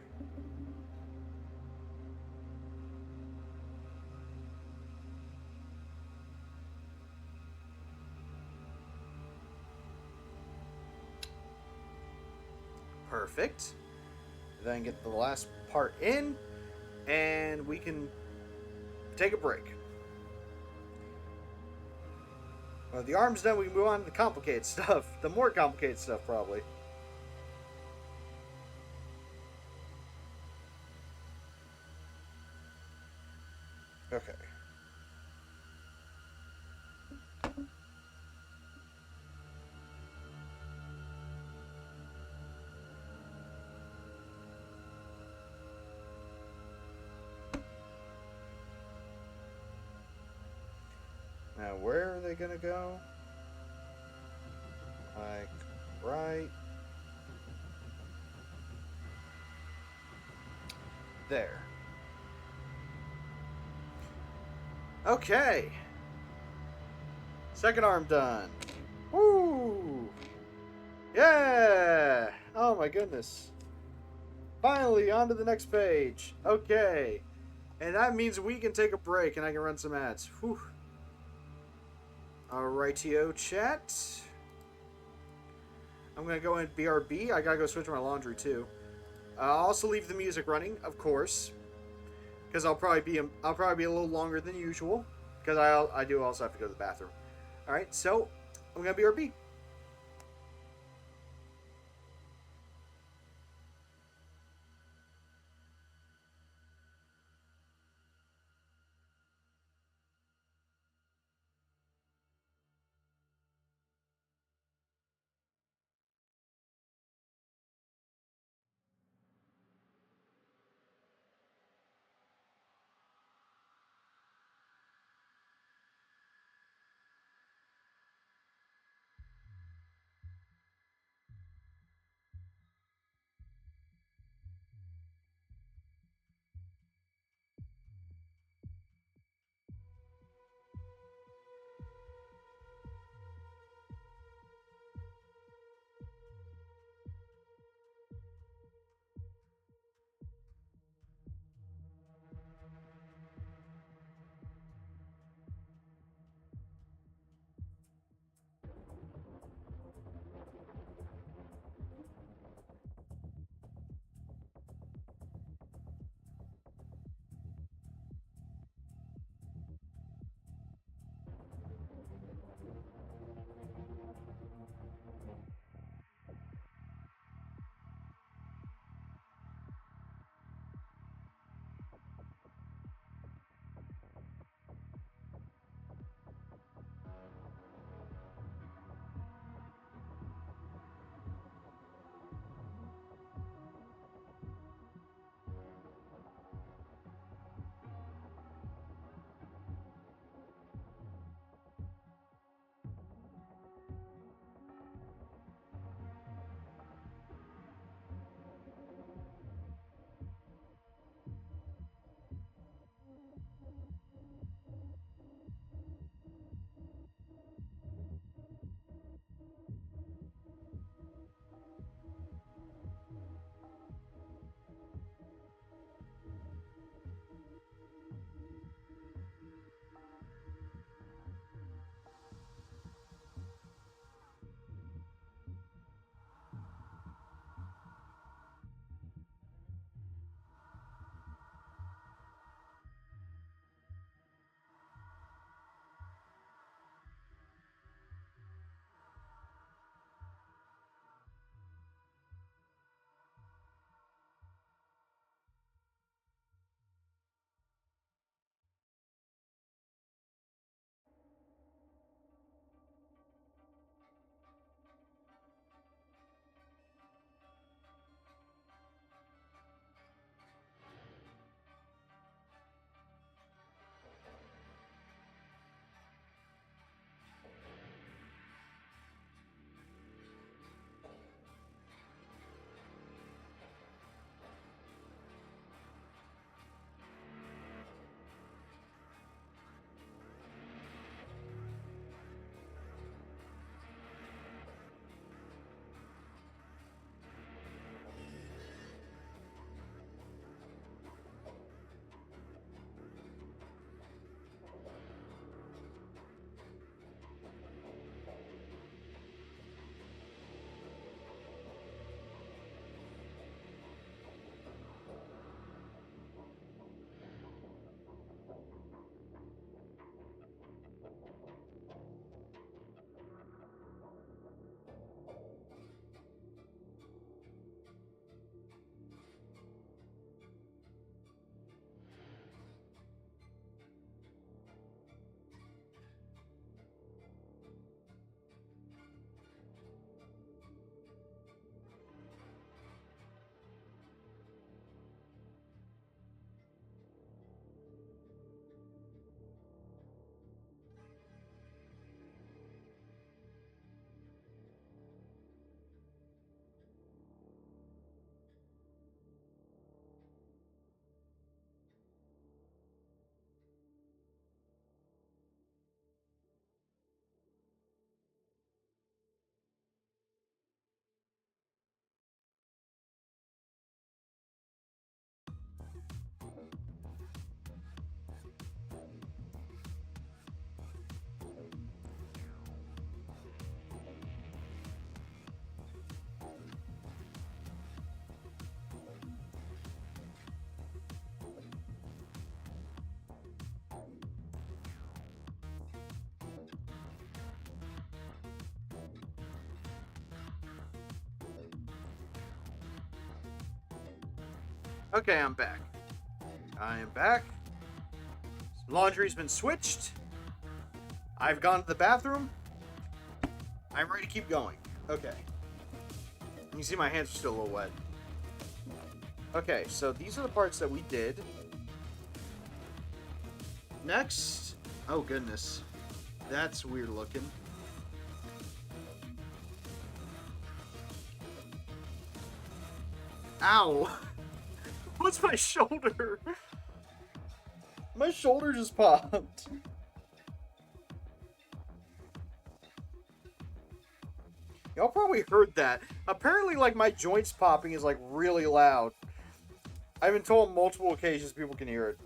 Perfect. Then get the last part in, and we can take a break. Well, the arm's done, we can move on to the complicated stuff. The more complicated stuff, probably. Okay. Now, where are they going to go? Like, right there. Okay. Second arm done. Woo! Yeah! Oh my goodness. Finally, on to the next page. Okay. And that means we can take a break and I can run some ads. Whew. Alrightio, chat. I'm going to go in BRB. I got to go switch my laundry too. I'll also leave the music running, of course. Because I'll probably be a little longer than usual. Because I do also have to go to the bathroom. Alright, so I'm going to BRB. Okay, I'm back. I am back. Laundry's been switched. I've gone to the bathroom. I'm ready to keep going. Okay. You can see my hands are still a little wet. Okay, so these are the parts that we did. Next. Oh, goodness. That's weird looking. Ow! What's my shoulder? My shoulder just popped. Y'all probably heard that. Apparently, like, my joints popping is, like, really loud. I've been told on multiple occasions people can hear it.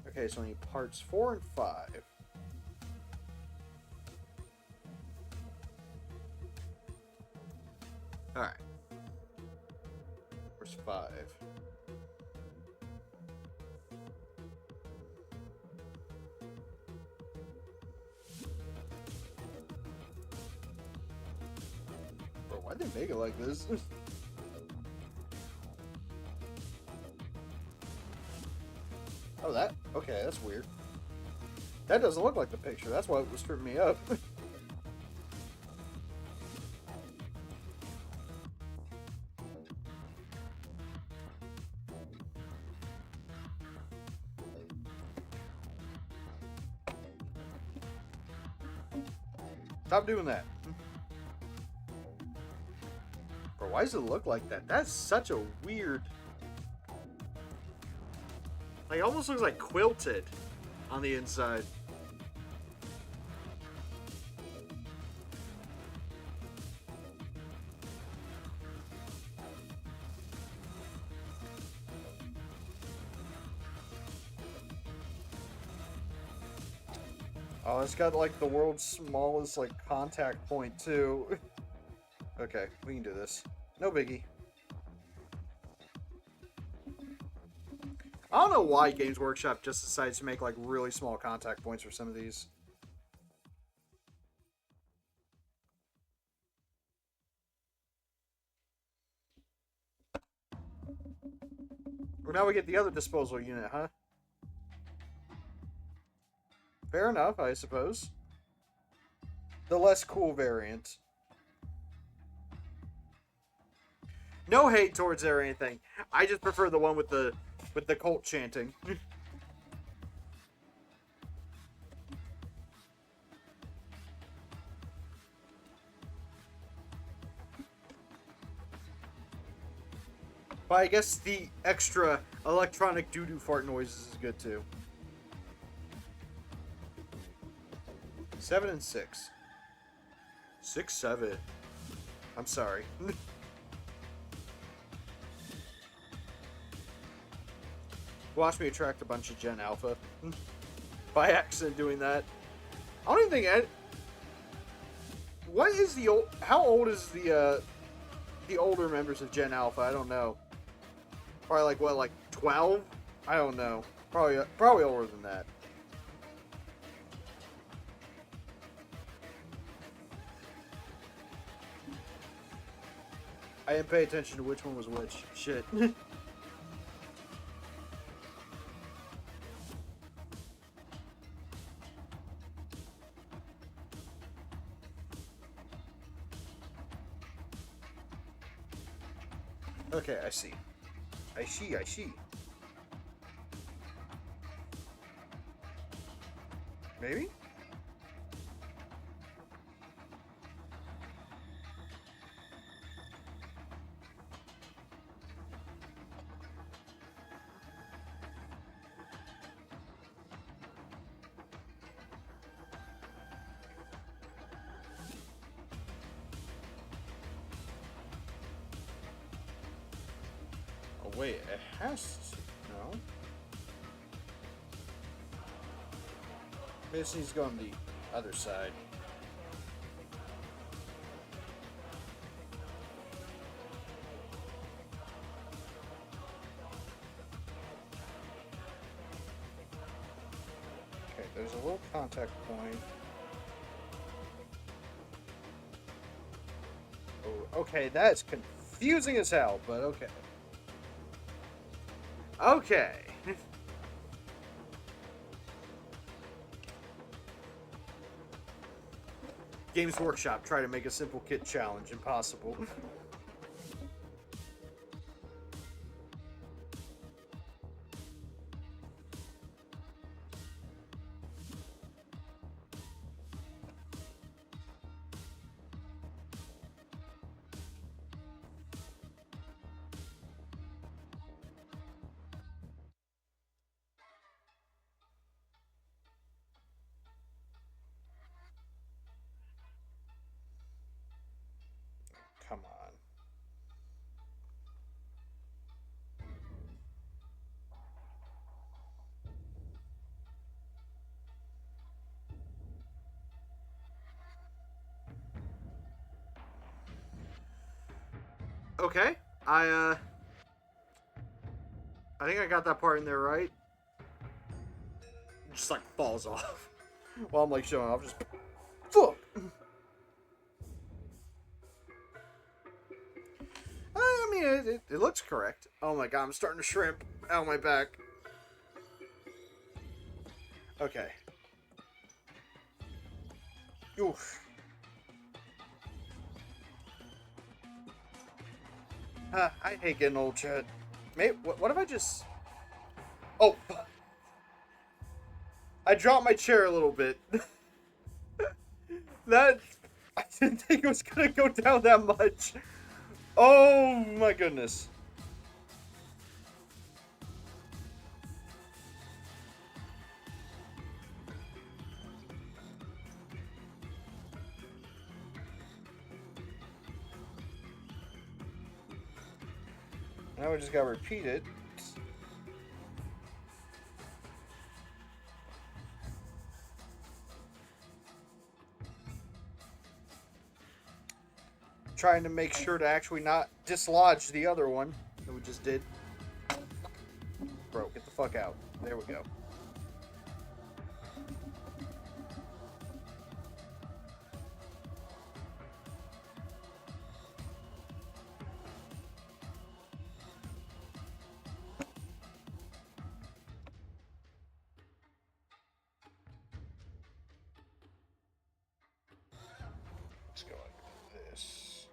Okay, so I need parts 4 and 5. Alright. Where's 5? Bro, why'd they make it like this? Oh, that? Okay, that's weird. That doesn't look like the picture. That's why it was tripping me up. Stop doing that. Bro, why does it look like that? That's such a weird... Like, it almost looks like quilted on the inside. Oh, it's got like the world's smallest like contact point too. Okay, we can do this. No biggie. I don't know why Games Workshop just decides to make like really small contact points for some of these. Well, now we get the other disposal unit, huh? Fair enough, I suppose. The less cool variant. No hate towards it or anything. I just prefer the one with the cult chanting. But I guess the extra electronic doo-doo fart noises is good too. 7 and 6. 6, 7. I'm sorry. Watch me attract a bunch of Gen Alpha. By accident doing that. I don't even think what is the old... How old is the older members of Gen Alpha? I don't know. Probably like, what, like 12? I don't know. Probably older than that. I didn't pay attention to which one was which. Shit. Okay, I see. I see. Maybe? Wait, it has to... No? Maybe this needs to go on the other side. Okay, there's a little contact point. Okay, that's confusing as hell, but okay. Okay. Games Workshop try to make a simple kit challenge impossible. Come on. Okay. I think I got that part in there right. Just like falls off. While I'm like showing off, just fuck. I mean, it looks correct. Oh my god, I'm starting to shrimp out my back. Okay. Oof. I hate getting old, Chad. Mate, what if I just... Oh, I dropped my chair a little bit. That... I didn't think it was gonna go down that much. Oh my goodness. Now we just gotta repeat it. Trying to make sure to actually not dislodge the other one that we just did. Bro, get the fuck out. There we go. Let's go like this.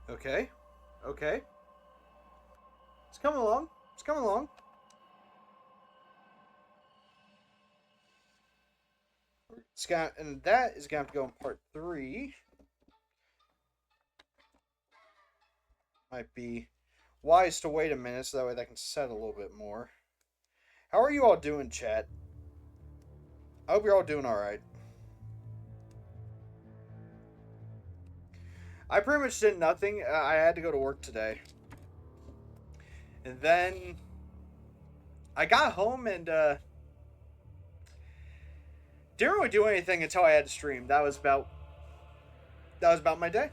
Okay. Okay. It's coming along. It's coming along. It's got, and that is going to have to go in part 3. Might be wise to wait a minute so that way that can set a little bit more. How are you all doing, chat? I hope you're all doing alright. I pretty much did nothing. I had to go to work today. And then I got home and didn't really do anything until I had to stream. That was about my day.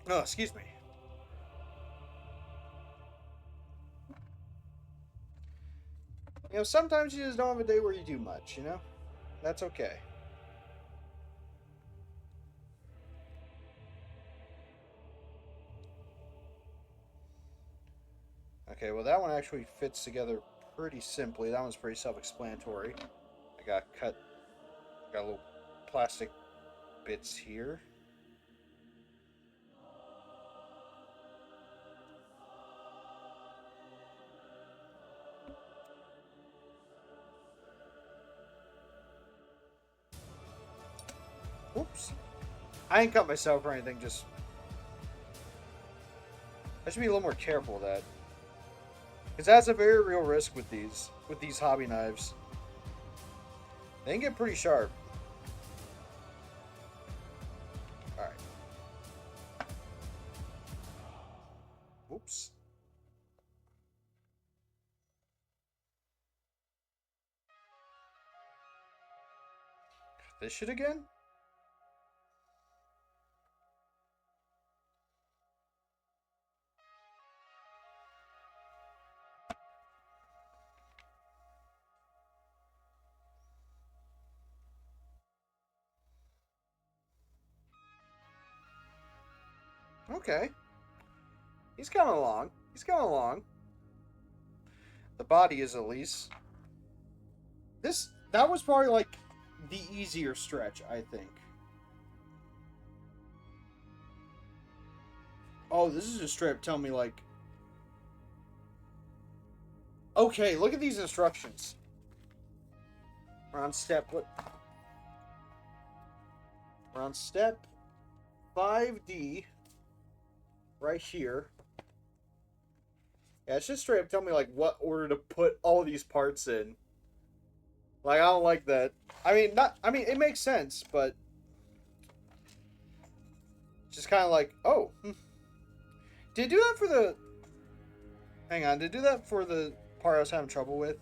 Oh, excuse me. You know, sometimes you just don't have a day where you do much, you know? That's okay. Okay, well that one actually fits together pretty simply. That one's pretty self-explanatory. I got little plastic bits here. Oops. I ain't cut myself or anything, just... I should be a little more careful of that. Because that's a very real risk with these hobby knives. They can get pretty sharp. Alright. Oops. This shit again? Okay. He's coming along. He's coming along. The body is, at least. That was probably, like, the easier stretch, I think. Oh, this is just straight up telling me, like... Okay, look at these instructions. We're on step... What? We're on step 5D. Right here. Yeah, it's just straight up telling me, like, what order to put all these parts in. Like, I don't like that. I mean, it makes sense, but... Just kind of like, oh. Did it do that for the... Hang on, did it do that for the part I was having trouble with?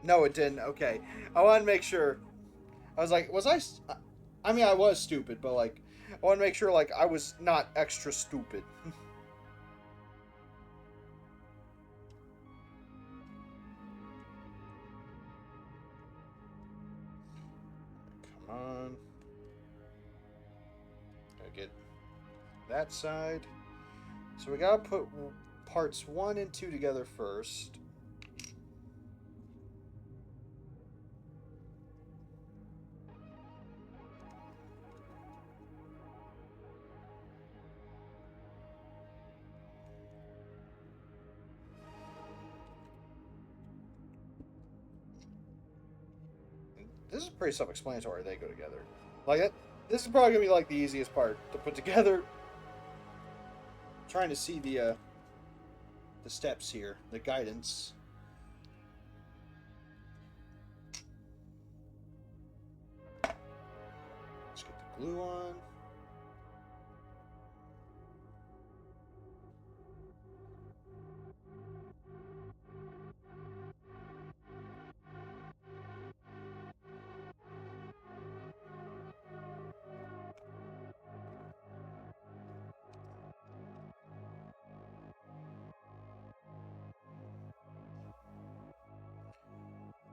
No, it didn't. Okay. I wanted to make sure. I was like, was I... I mean, I was stupid, but, like, I want to make sure, like, I was not extra stupid. Come on. Gotta get that side. So we gotta put parts 1 and 2 together first. This is pretty self-explanatory. They go together. Like, this is probably gonna be like the easiest part to put together. Trying to see the steps here, the guidance. Let's get the glue on.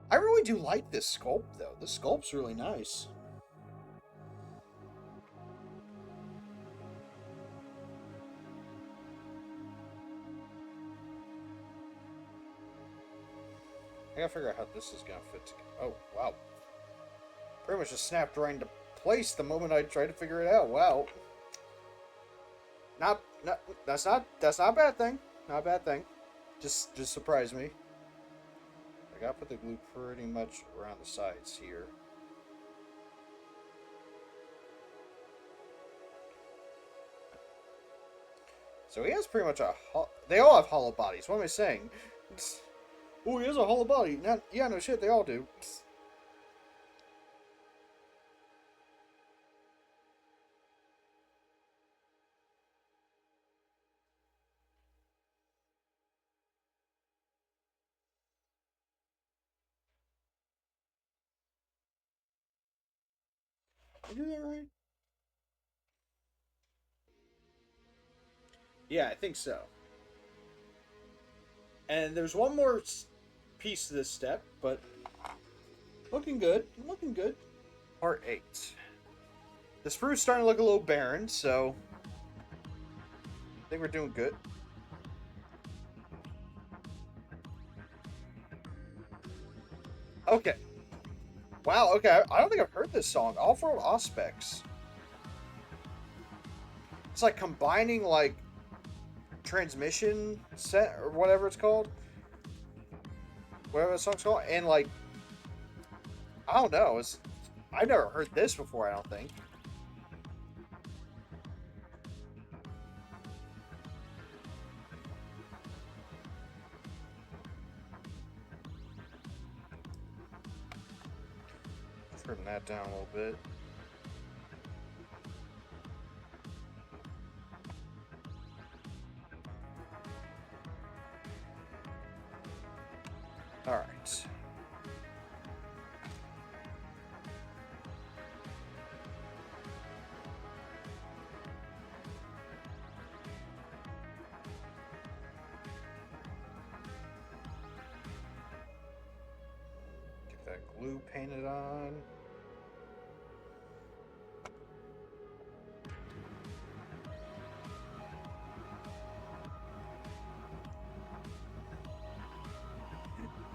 I really do like this sculpt, though. This sculpt's really nice. I gotta figure out how this is gonna fit together. Oh, wow. Pretty much just snapped right into place the moment I tried to figure it out. Wow. That's not a bad thing. Not a bad thing. Just surprised me. I gotta put the glue pretty much around the sides here. So he has pretty much they all have hollow bodies. What am I saying? Oh, he has a hollow body. Yeah, no shit, they all do. Did I do that right? Yeah, I think so. And there's one more piece to this step, but looking good. Looking good. Part 8. The sprue's starting to look a little barren, so I think we're doing good. Okay. Wow, okay. I don't think I've heard this song. Off-road aspects. It's like combining, like, transmission set, or whatever it's called. Whatever the song's called. And, like, I don't know. I've never heard this before, I don't think. Trim that down a little bit. All right. Get that glue painted on.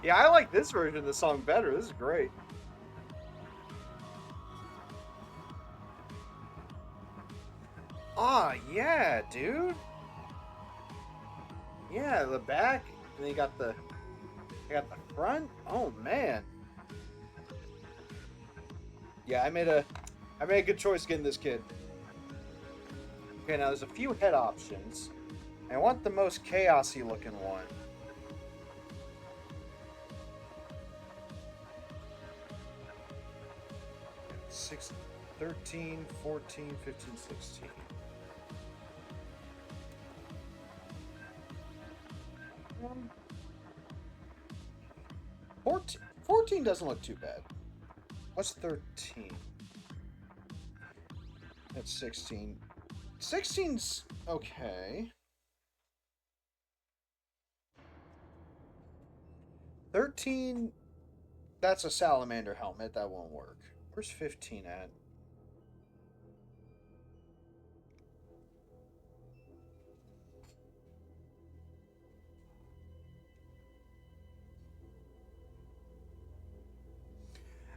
Yeah, I like this version of the song better. This is great. Aw, yeah, dude. Yeah, the back, and then you got the front. Oh man. Yeah, I made a good choice getting this kid. Okay, now there's a few head options. I want the most chaosy looking one. Six, 13, 14, 15, 16. 14 doesn't look too bad. What's 13? That's 16. 16's okay. 13, that's a salamander helmet. That won't work. Where's 15 at?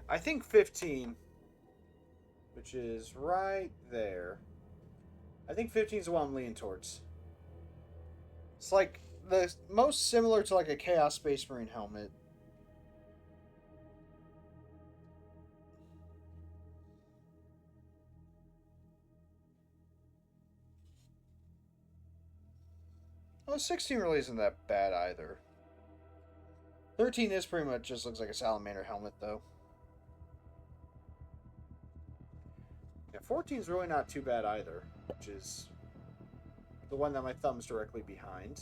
I think 15, which is right there. I think 15 is the one I'm leaning towards. It's like the most similar to like a Chaos Space Marine helmet. Well, 16 really isn't that bad either. 13 is pretty much just looks like a salamander helmet though. Yeah, 14 is really not too bad either, which is the one that my thumb's directly behind.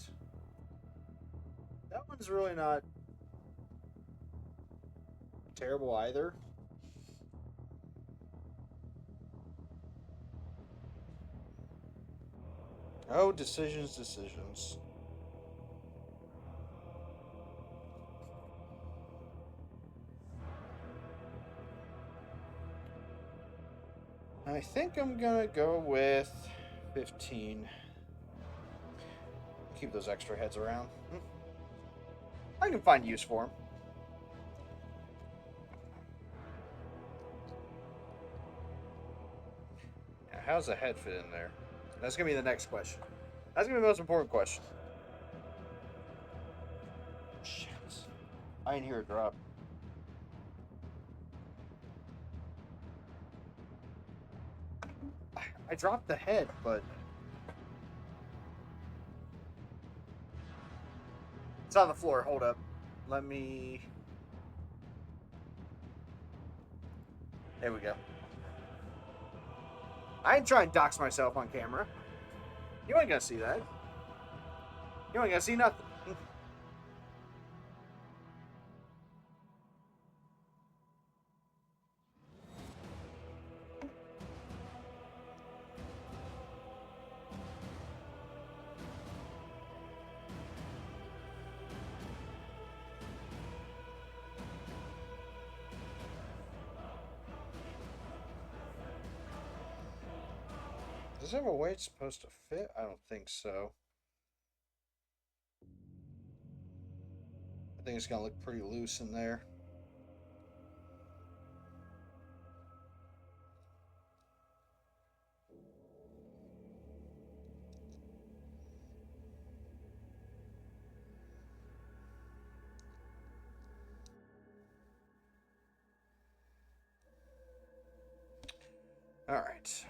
That one's really not terrible either. Oh, decisions. I think I'm gonna go with 15. Keep those extra heads around. I can find use for them. Now, how's the head fit in there? That's gonna be the next question. That's gonna be the most important question. Shit. I didn't hear a drop. I dropped the head, but it's on the floor. Hold up. Let me... There we go. I ain't trying to dox myself on camera. You ain't gonna see that. You ain't gonna see nothing. Does it have a way it's supposed to fit? I don't think so. I think it's gonna look pretty loose in there. Alright.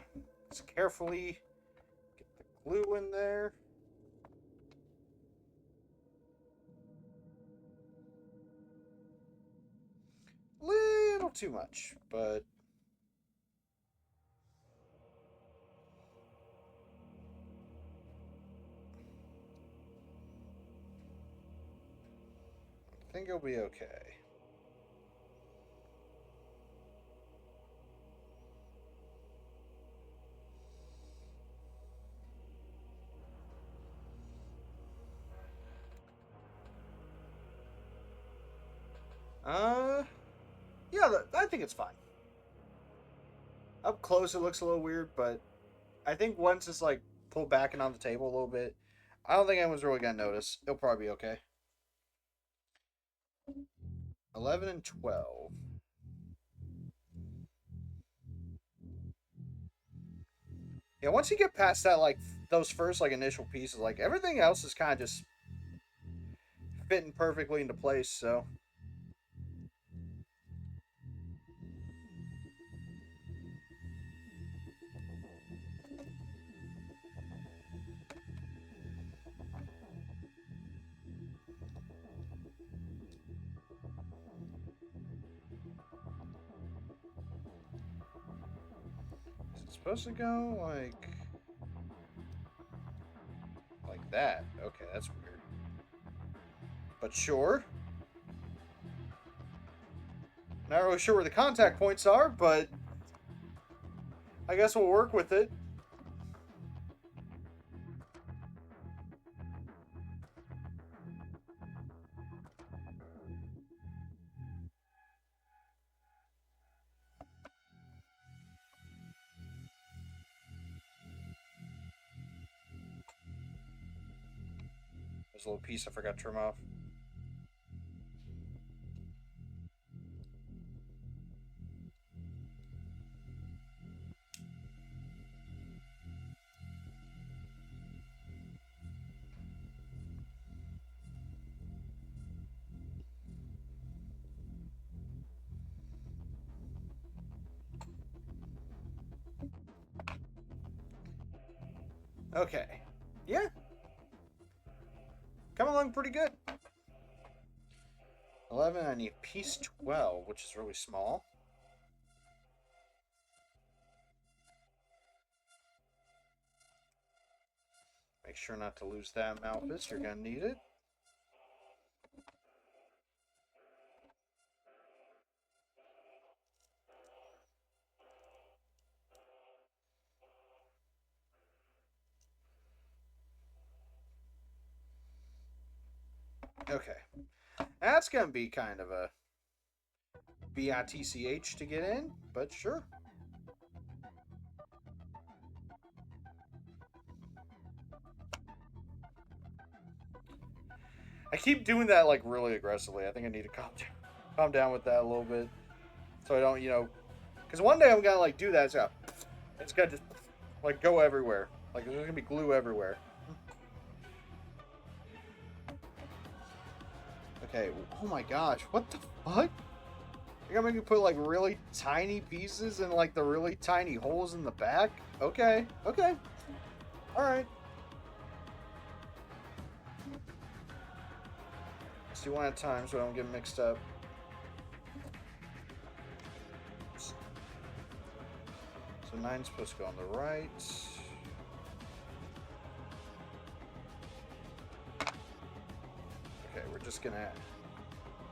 Let's carefully get the glue in there. Little too much, but I think it'll be okay. Yeah, I think it's fine. Up close, it looks a little weird, but I think once it's like pulled back and on the table a little bit, I don't think anyone's really gonna notice. It'll probably be okay. 11 and 12. Yeah, once you get past that, like, those first, like, initial pieces, like, everything else is kind of just fitting perfectly into place, so. Is it supposed to go, like that? Okay, that's weird. But sure. Not really sure where the contact points are, but I guess we'll work with it. There's a little piece I forgot to trim off. Okay. Yeah. Come along pretty good. 11, I need piece 12, which is really small. Make sure not to lose that Malphus. You're going to need it. Okay. That's going to be kind of a BITCH to get in, but sure. I keep doing that, like, really aggressively. I think I need to calm down with that a little bit. So I don't, you know... Because one day I'm going to, like, do that. It's going to just, like, go everywhere. Like, there's going to be glue everywhere. Okay, oh my gosh, what the fuck? You're gonna make me put, like, really tiny pieces in, like, the really tiny holes in the back? Okay, okay. Alright. Let's do one at a time so I don't get mixed up. So 9's supposed to go on the right. Okay, we're just gonna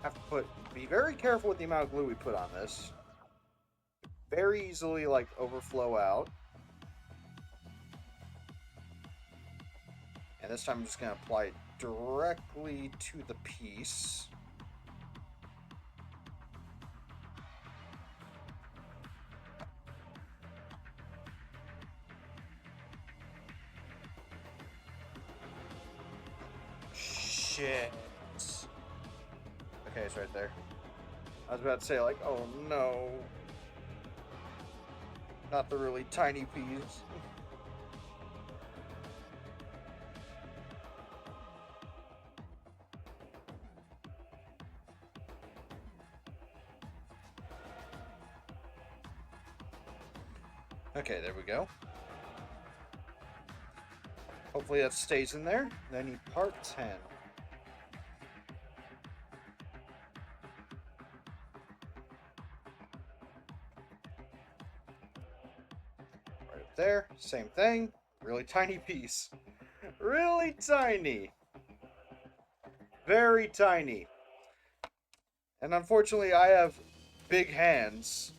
have to be very careful with the amount of glue we put on this. Very easily, like, overflow out. And this time I'm just gonna apply it directly to the piece. Shit. Okay, it's right there. I was about to say, like, oh no. Not the really tiny piece. Okay, there we go. Hopefully that stays in there. Then I need part 10. Right up there. Same thing. Really tiny piece. Really tiny. Very tiny. And unfortunately, I have big hands.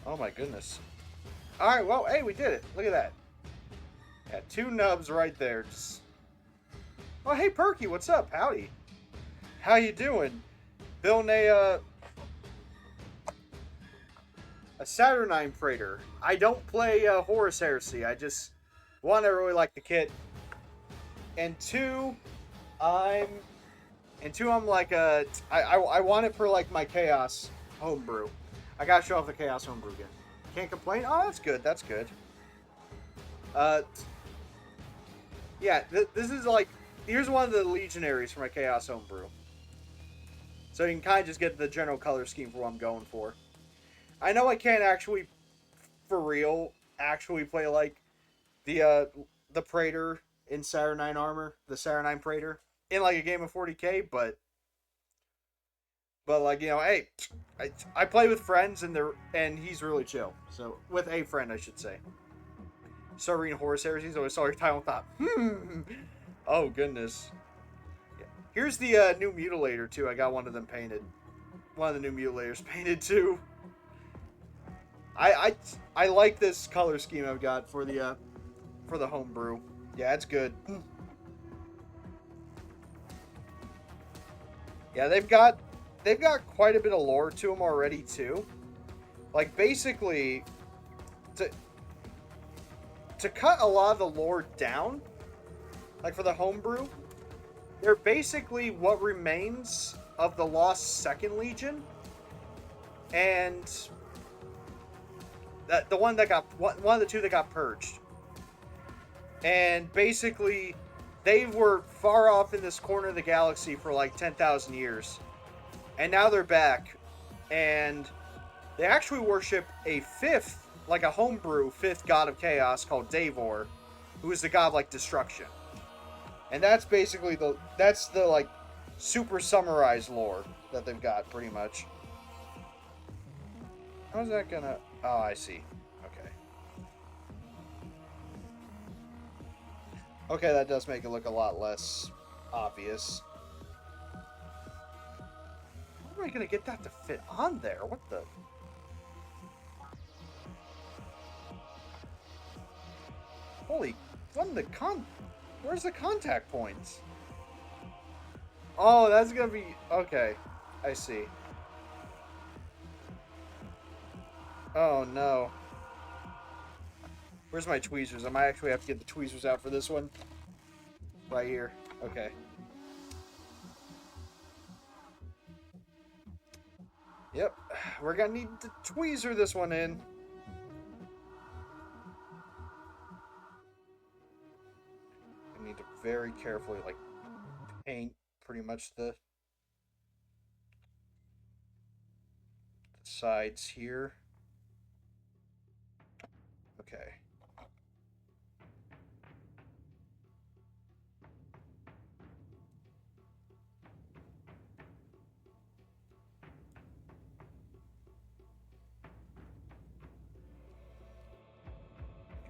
Oh my goodness. Alright, well, hey, we did it. Look at that. Yeah, 2 nubs right there. Just... Oh, hey, Perky, what's up? Howdy. How you doing? Building a Saturnine Praetor. I don't play Horus Heresy. I just... 1, I really like the kit. And 2, I'm like I want it for like my Chaos homebrew. I gotta show off the Chaos homebrew again. Can't complain. Oh, that's good. That's good. Yeah, this is like, here's one of the Legionaries for my Chaos homebrew. So you can kind of just get the general color scheme for what I'm going for. I know I can't actually, for real, actually play like the Praetor in Saturnine armor, the Saturnine Praetor, in like a game of 40k, but like, you know, hey, I play with friends and he's really chill. So with a friend, I should say. Start reading Horus Heresy, so I saw your title and thought, oh goodness. Yeah. Here's the new Mutilator too. I got one of them painted. One of the new Mutilators painted too. I like this color scheme I've got for the homebrew. Yeah, it's good. Yeah, they've got quite a bit of lore to them already too. Like basically, to cut a lot of the lore down, like for the homebrew, they're basically what remains of the lost Second Legion, and the one that got one of the 2 that got purged. And basically, they were far off in this corner of the galaxy for like 10,000 years. And now they're back. And they actually worship a 5th, like a homebrew 5th god of chaos called Davor, who is the god of like destruction. And that's basically the like super summarized lore that they've got pretty much. How's that gonna... Oh, I see. Okay, that does make it look a lot less obvious. How am I gonna get that to fit on there? What the... Holy... Where's the contact points? Oh, that's gonna be... Okay. I see. Oh, no. Where's my tweezers? I might actually have to get the tweezers out for this one. Right here. Okay. Yep. We're gonna need to tweezer this one in. I need to very carefully, like, paint pretty much the sides here. Okay.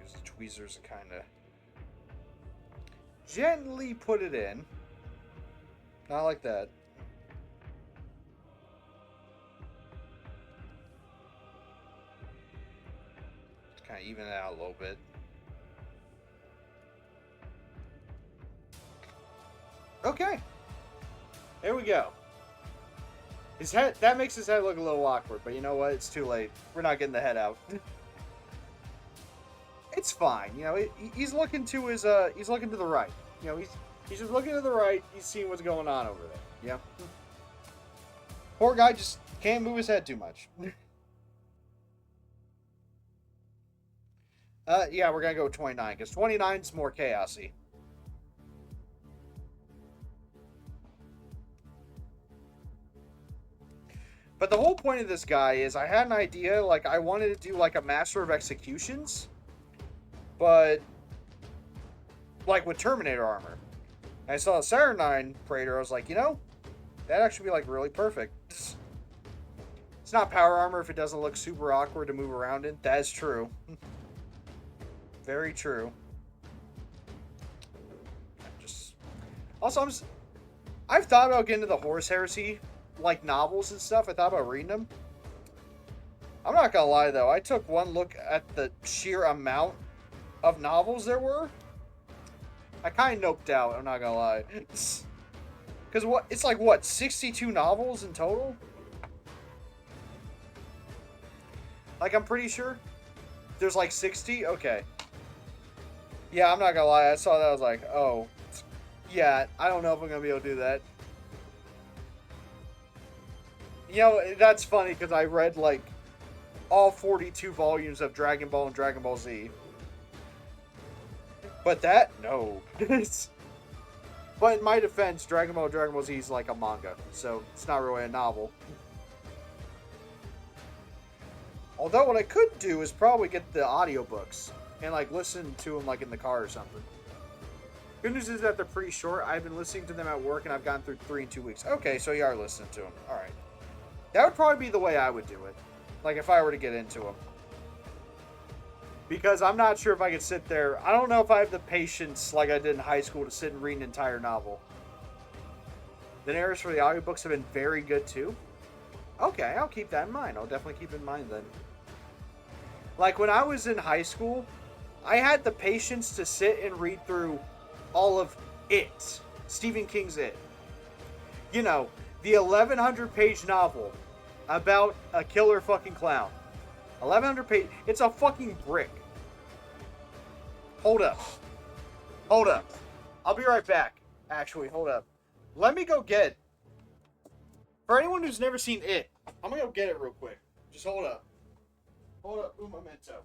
Use the tweezers to kind of gently put it in. Not like that. Just kind of even it out a little bit. Okay. There we go. His head, that makes his head look a little awkward, but you know what? It's too late. We're not getting the head out. It's fine. You know, he's looking to his he's looking to the right. You know, he's just looking to the right. He's seeing what's going on over there. Yeah. Poor guy just can't move his head too much. Yeah, we're gonna go with 29 because 29's more chaosy. But the whole point of this guy is I had an idea, like I wanted to do like a Master of Executions, but like with Terminator armor. And I saw a Saturnine Praetor, I was like, you know, that'd actually be like really perfect. It's not power armor if it doesn't look super awkward to move around in. That is true. Very true. Also, I've thought about getting into the Horus Heresy, like novels and stuff. I thought about reading them. I'm not gonna lie though, I took one look at the sheer amount of novels there were. I kind of noped out, I'm not gonna lie. Because what? It's like, what, 62 novels in total? Like, I'm pretty sure there's like 60? Okay. Yeah, I'm not gonna lie, I saw that, I was like, oh. Yeah, I don't know if I'm gonna be able to do that. You know, that's funny because I read like all 42 volumes of Dragon Ball and Dragon Ball Z. But that, no. But in my defense, Dragon Ball and Dragon Ball Z is like a manga, so it's not really a novel. Although what I could do is probably get the audiobooks and like listen to them like in the car or something. Good news is that they're pretty short. I've been listening to them at work and I've gone through 3 in 2 weeks. Okay, so you are listening to them. Alright. That would probably be the way I would do it. Like if I were to get into them. Because I'm not sure if I could sit there. I don't know if I have the patience like I did in high school to sit and read an entire novel. The narrators for the audiobooks have been very good too. Okay, I'll keep that in mind. I'll definitely keep in mind then. Like when I was in high school, I had the patience to sit and read through all of It. Stephen King's It. You know, the 1,100 page novel about a killer fucking clown. 1,100 page. It's a fucking brick. Hold up. Hold up. I'll be right back. Actually, hold up. Let me go get. For anyone who's never seen It, I'm gonna go get it real quick. Just hold up. Hold up. Un momento.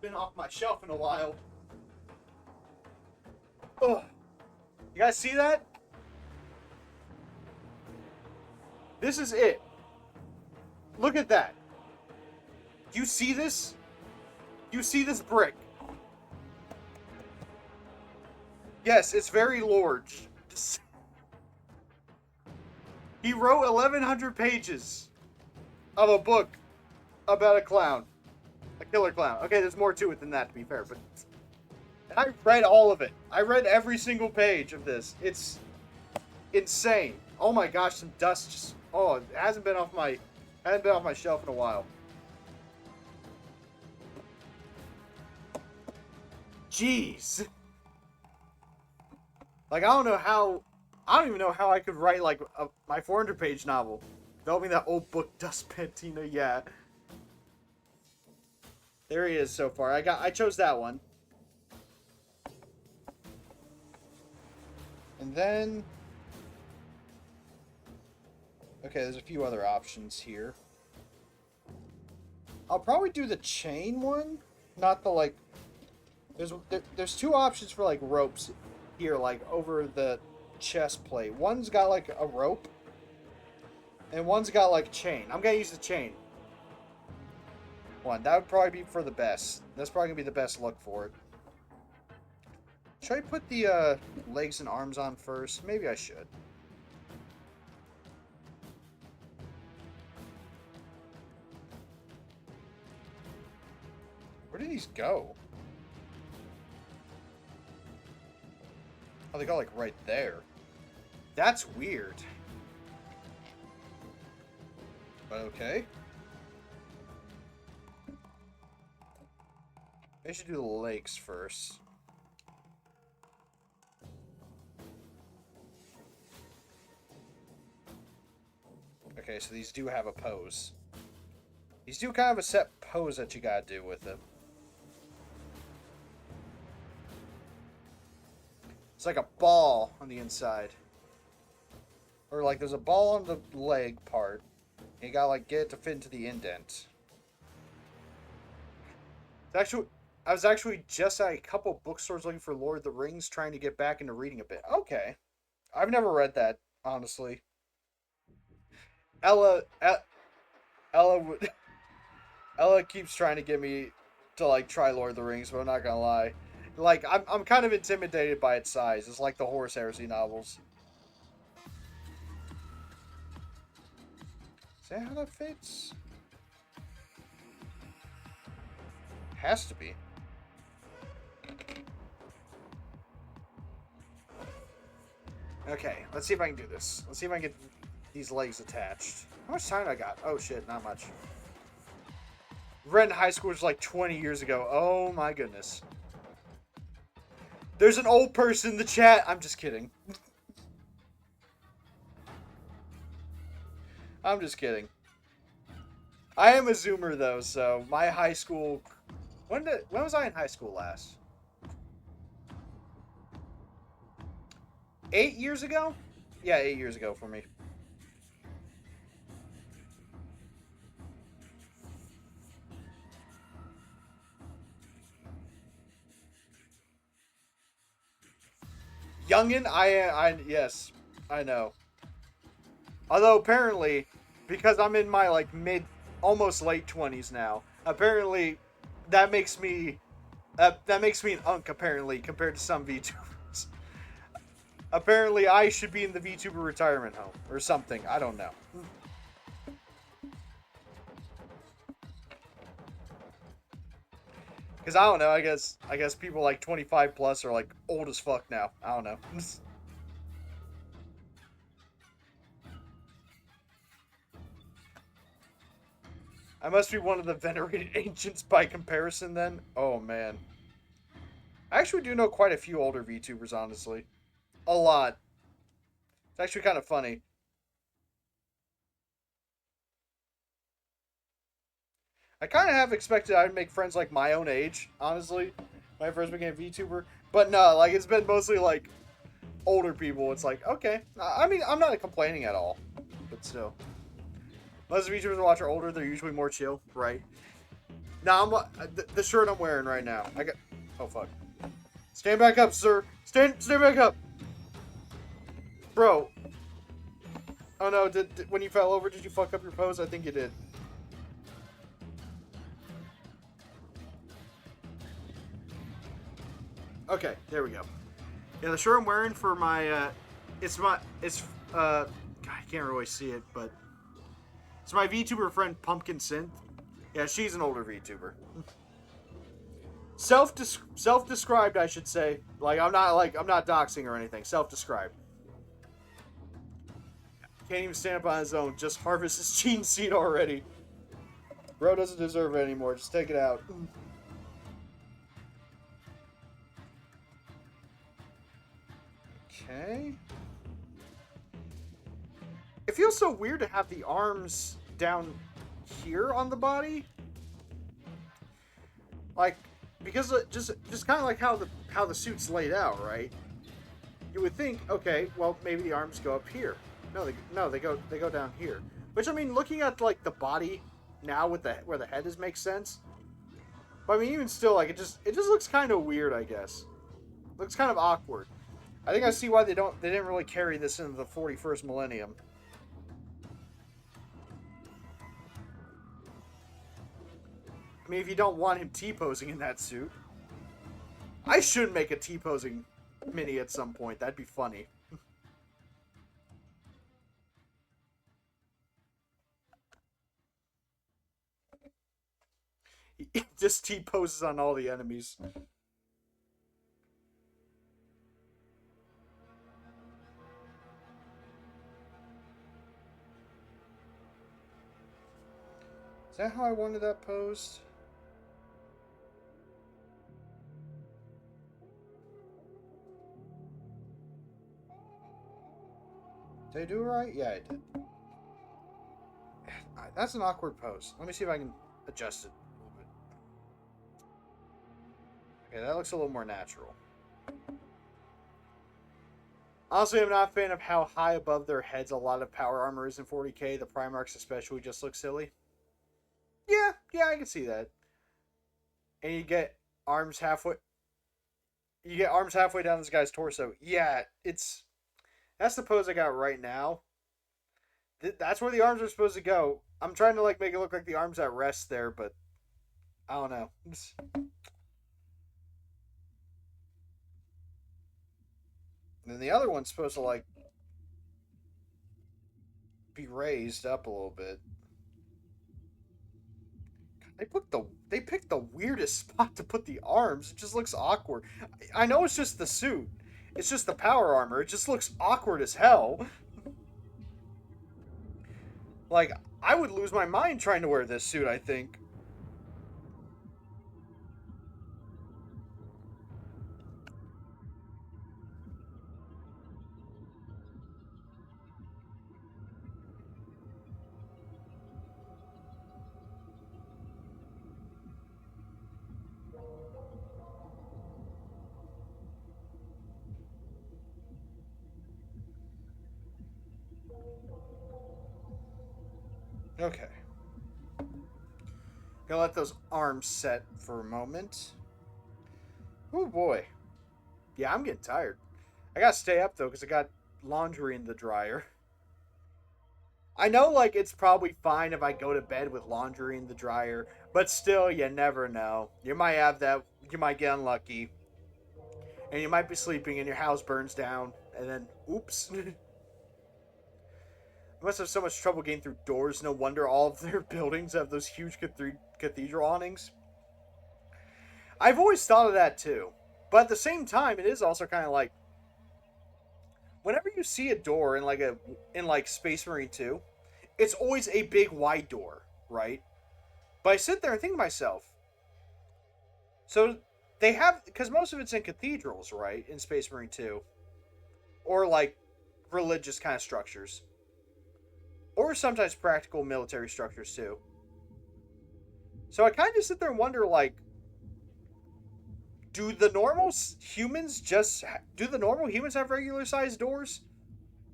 Been off my shelf in a while. Ugh. You guys see that? This is It. Look at that. Do you see this? Do you see this brick? Yes, it's very large. He wrote 1,100 pages of a book about a clown. A killer clown. Okay, there's more to it than that, to be fair, but... And I read all of it. I read every single page of this. It's insane. Oh my gosh, some dust just... Oh, it hasn't been off my shelf in a while. Jeez. Like, I don't even know how I could write, like, my 400-page novel. That'll be that old book dust patina, yeah. There he is so far. I chose that one. And then... Okay, there's a few other options here. I'll probably do the chain one. Not the, like... There's 2 options for, like, ropes here, like, over the chest plate. One's got, like, a rope. And one's got, like, chain. I'm gonna use the chain one. That would probably be for the best. That's probably gonna be the best look for it. Should I put the legs and arms on first? Maybe I should. Where did these go? Oh, they go like right there. That's weird. But okay. I should do the legs first. Okay, so these do have a pose. These do kind of a set pose that you gotta do with them. It's like a ball on the inside. Or like there's a ball on the leg part. And you gotta like get it to fit into the indent. I was actually just at a couple bookstores looking for Lord of the Rings, trying to get back into reading a bit. Okay. I've never read that, honestly. Ella Ella keeps trying to get me to like try Lord of the Rings, but I'm not gonna lie. Like, I'm kind of intimidated by its size. It's like the Horus Heresy novels. Is that how that fits? Has to be. Okay, let's see if I can do this. Let's see if I can get these legs attached. How much time I got? Oh shit, not much. Read in high school was like 20 years ago. Oh my goodness. There's an old person in the chat. I'm just kidding. I'm just kidding. I am a Zoomer though, so my high school... When was I in high school last? 8 years ago? Yeah, 8 years ago for me. Youngin? Yes, I know. Although apparently, because I'm in my like almost late 20s now, apparently that makes me an unk apparently compared to some VTubers. Apparently I should be in the VTuber retirement home or something. I don't know. Because I don't know, I guess people like 25 plus are like old as fuck now. I don't know. I must be one of the venerated ancients by comparison then. Oh man. I actually do know quite a few older VTubers, honestly. A lot. It's actually kind of funny. I kind of have expected I'd make friends like my own age, honestly, when I first became a VTuber. But no, like it's been mostly like older people. It's like, okay. I mean, I'm not complaining at all. But still. Most VTubers I watch are older. They're usually more chill, right? Now, the shirt I'm wearing right now. I got... Oh, fuck. Stand back up, sir. Stand back up. Bro. Oh, no. When you fell over, did you fuck up your pose? I think you did. Okay, there we go. Yeah, the shirt I'm wearing for my, God, I can't really see it, but it's my VTuber friend Pumpkin Synth. Yeah, she's an older VTuber. Self-described, I should say. Like, I'm not doxing or anything. Self-described. Can't even stand up on his own. Just harvest his gene seed already. Bro doesn't deserve it anymore. Just take it out. Okay. It feels so weird to have the arms down here on the body. Like, because just kind of like how the suit's laid out, right? You would think, okay, well maybe the arms go up here. No, they go down here. Which, I mean, looking at like the body now with where the head is makes sense. But I mean, even still, like it just looks kind of weird, I guess. Looks kind of awkward. I think I see why they didn't really carry this into the 41st millennium. I mean, if you don't want him T-posing in that suit. I should make a T-posing mini at some point. That'd be funny. He just T-poses on all the enemies. Is that how I wanted that posed? Did I do it right? Yeah, I did. That's an awkward pose. Let me see if I can adjust it a little bit. Okay, that looks a little more natural. Honestly, I'm not a fan of how high above their heads a lot of power armor is in 40k. The Primarchs especially just look silly. Yeah, I can see that. And you get arms halfway... You get arms halfway down this guy's torso. Yeah, that's the pose I got right now. That's where the arms are supposed to go. I'm trying to like make it look like the arms at rest there, but I don't know. And then the other one's supposed to, like, be raised up a little bit. They picked the weirdest spot to put the arms. It just looks awkward. I know it's just the suit. It's just the power armor. It just looks awkward as hell. Like, I would lose my mind trying to wear this suit, I think. Okay. Gonna let those arms set for a moment. Oh boy. Yeah, I'm getting tired. I gotta stay up though, because I got laundry in the dryer. I know, like, it's probably fine if I go to bed with laundry in the dryer, but still, you never know. You might have that, you might get unlucky, and you might be sleeping and your house burns down, and then, oops. Must have so much trouble getting through doors. No wonder all of their buildings have those huge cathedral awnings. I've always thought of that too. But at the same time, it is also kind of like whenever you see a door in like Space Marine 2, it's always a big wide door, right? But I sit there and think to myself, so they have, because most of it's in cathedrals, right? In Space Marine 2, or like religious kind of structures, or sometimes practical military structures too. So I kind of sit there and wonder, like, do the normal humans have regular sized doors,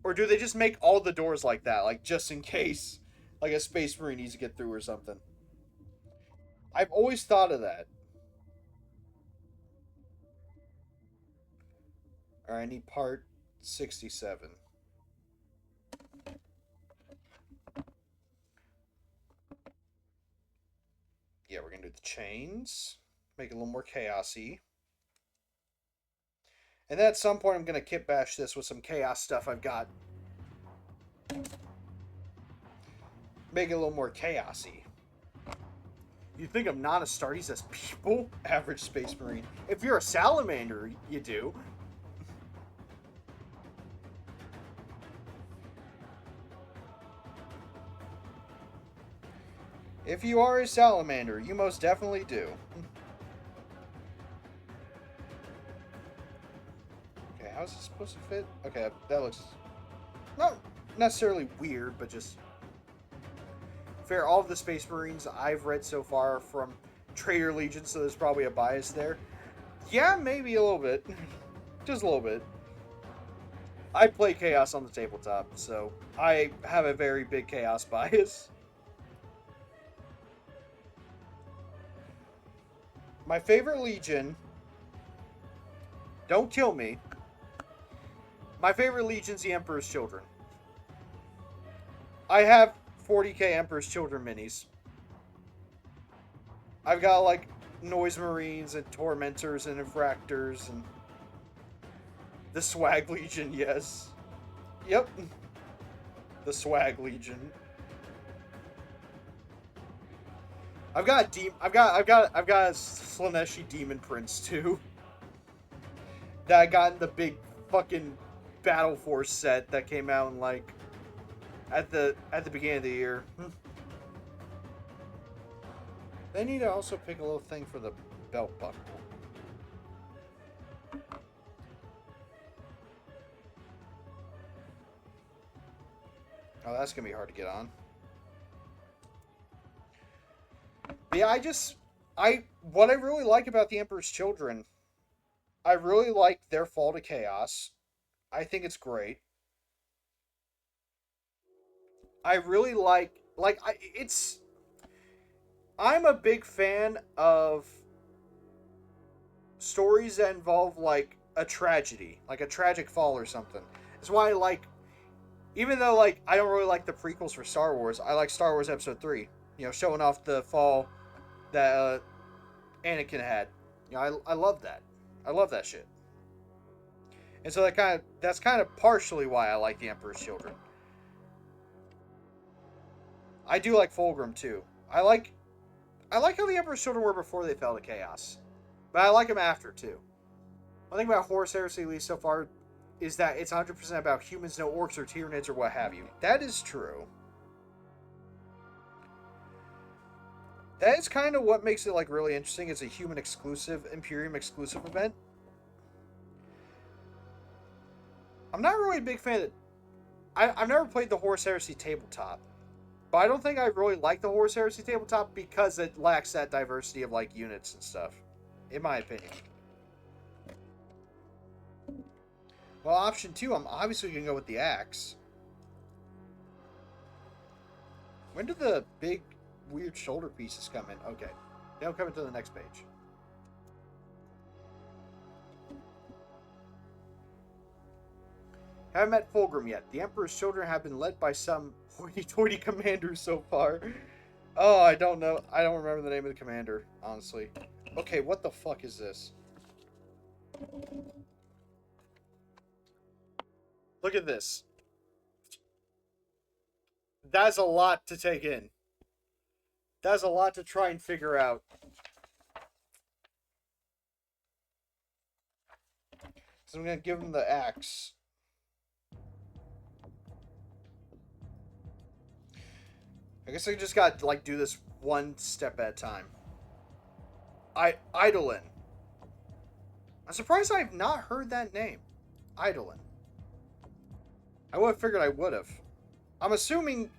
or do they just make all the doors like that, like just in case, like a Space Marine needs to get through or something? I've always thought of that. All right, I need part 67. Yeah, we're gonna do the chains, make it a little more chaosy. And then at some point, I'm gonna kitbash this with some chaos stuff I've got. Make it a little more chaosy. You think of non-Astartes as people? Average Space Marine. If you're a salamander, you do. If you are a salamander, you most definitely do. Okay, how's this supposed to fit? Okay, that looks not necessarily weird, but just fair. All of the Space Marines I've read so far are from Traitor Legion, so there's probably a bias there. Yeah, maybe a little bit. Just a little bit. I play Chaos on the tabletop, so I have a very big Chaos bias. My favorite Legion... Don't kill me. My favorite Legion's the Emperor's Children. I have 40k Emperor's Children minis. I've got, like, Noise Marines and Tormentors and Infractors and... The Swag Legion, yes. Yep. The Swag Legion. I've got a Slaneshi Demon Prince too. That I got in the big fucking Battle Force set that came out in like at the beginning of the year. They need to also pick a little thing for the belt buckle. Oh, that's gonna be hard to get on. But yeah, what I really like about the Emperor's Children, I really like their Fall to Chaos. I think it's great. I really I'm a big fan of stories that involve, like, a tragedy, like a tragic fall or something. That's why I like, even though, like, I don't really like the prequels for Star Wars, I like Star Wars Episode 3, you know, showing off the fall that Anakin had. You know, I love that. I love that shit. And so that's kind of partially why I like the Emperor's Children. I do like Fulgrim too. I like how the Emperor's Children were before they fell to chaos. But I like them after too. One thing about Horus Heresy, at least so far, is that it's 100% about humans, no orcs or Tyranids or what have you. That is true. That is kind of what makes it like really interesting. It's a human exclusive, Imperium exclusive event. I'm not really a big fan of... I've never played the Horus Heresy tabletop. But I don't think I really like the Horus Heresy tabletop because it lacks that diversity of like units and stuff. In my opinion. Well, option 2, I'm obviously going to go with the axe. When do the big, weird shoulder pieces come in? Okay. They'll come into the next page. Haven't met Fulgrim yet. The Emperor's children have been led by some hoity-toity commanders so far. Oh, I don't know. I don't remember the name of the commander, honestly. Okay, what the fuck is this? Look at this. That's a lot to take in. That's a lot to try and figure out. So I'm going to give him the axe. I guess I just got to like do this one step at a time. Eidolon. I'm surprised I've not heard that name. Eidolon. I would have figured I would have. I'm assuming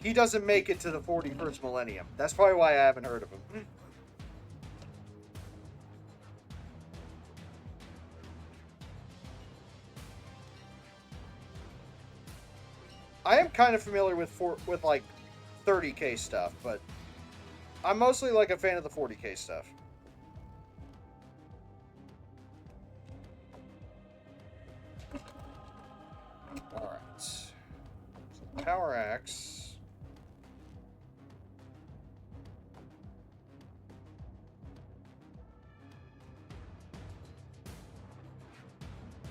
he doesn't make it to the 41st millennium. That's probably why I haven't heard of him. I am kind of familiar with like 30k stuff, but I'm mostly like a fan of the 40k stuff. Alright. Power axe.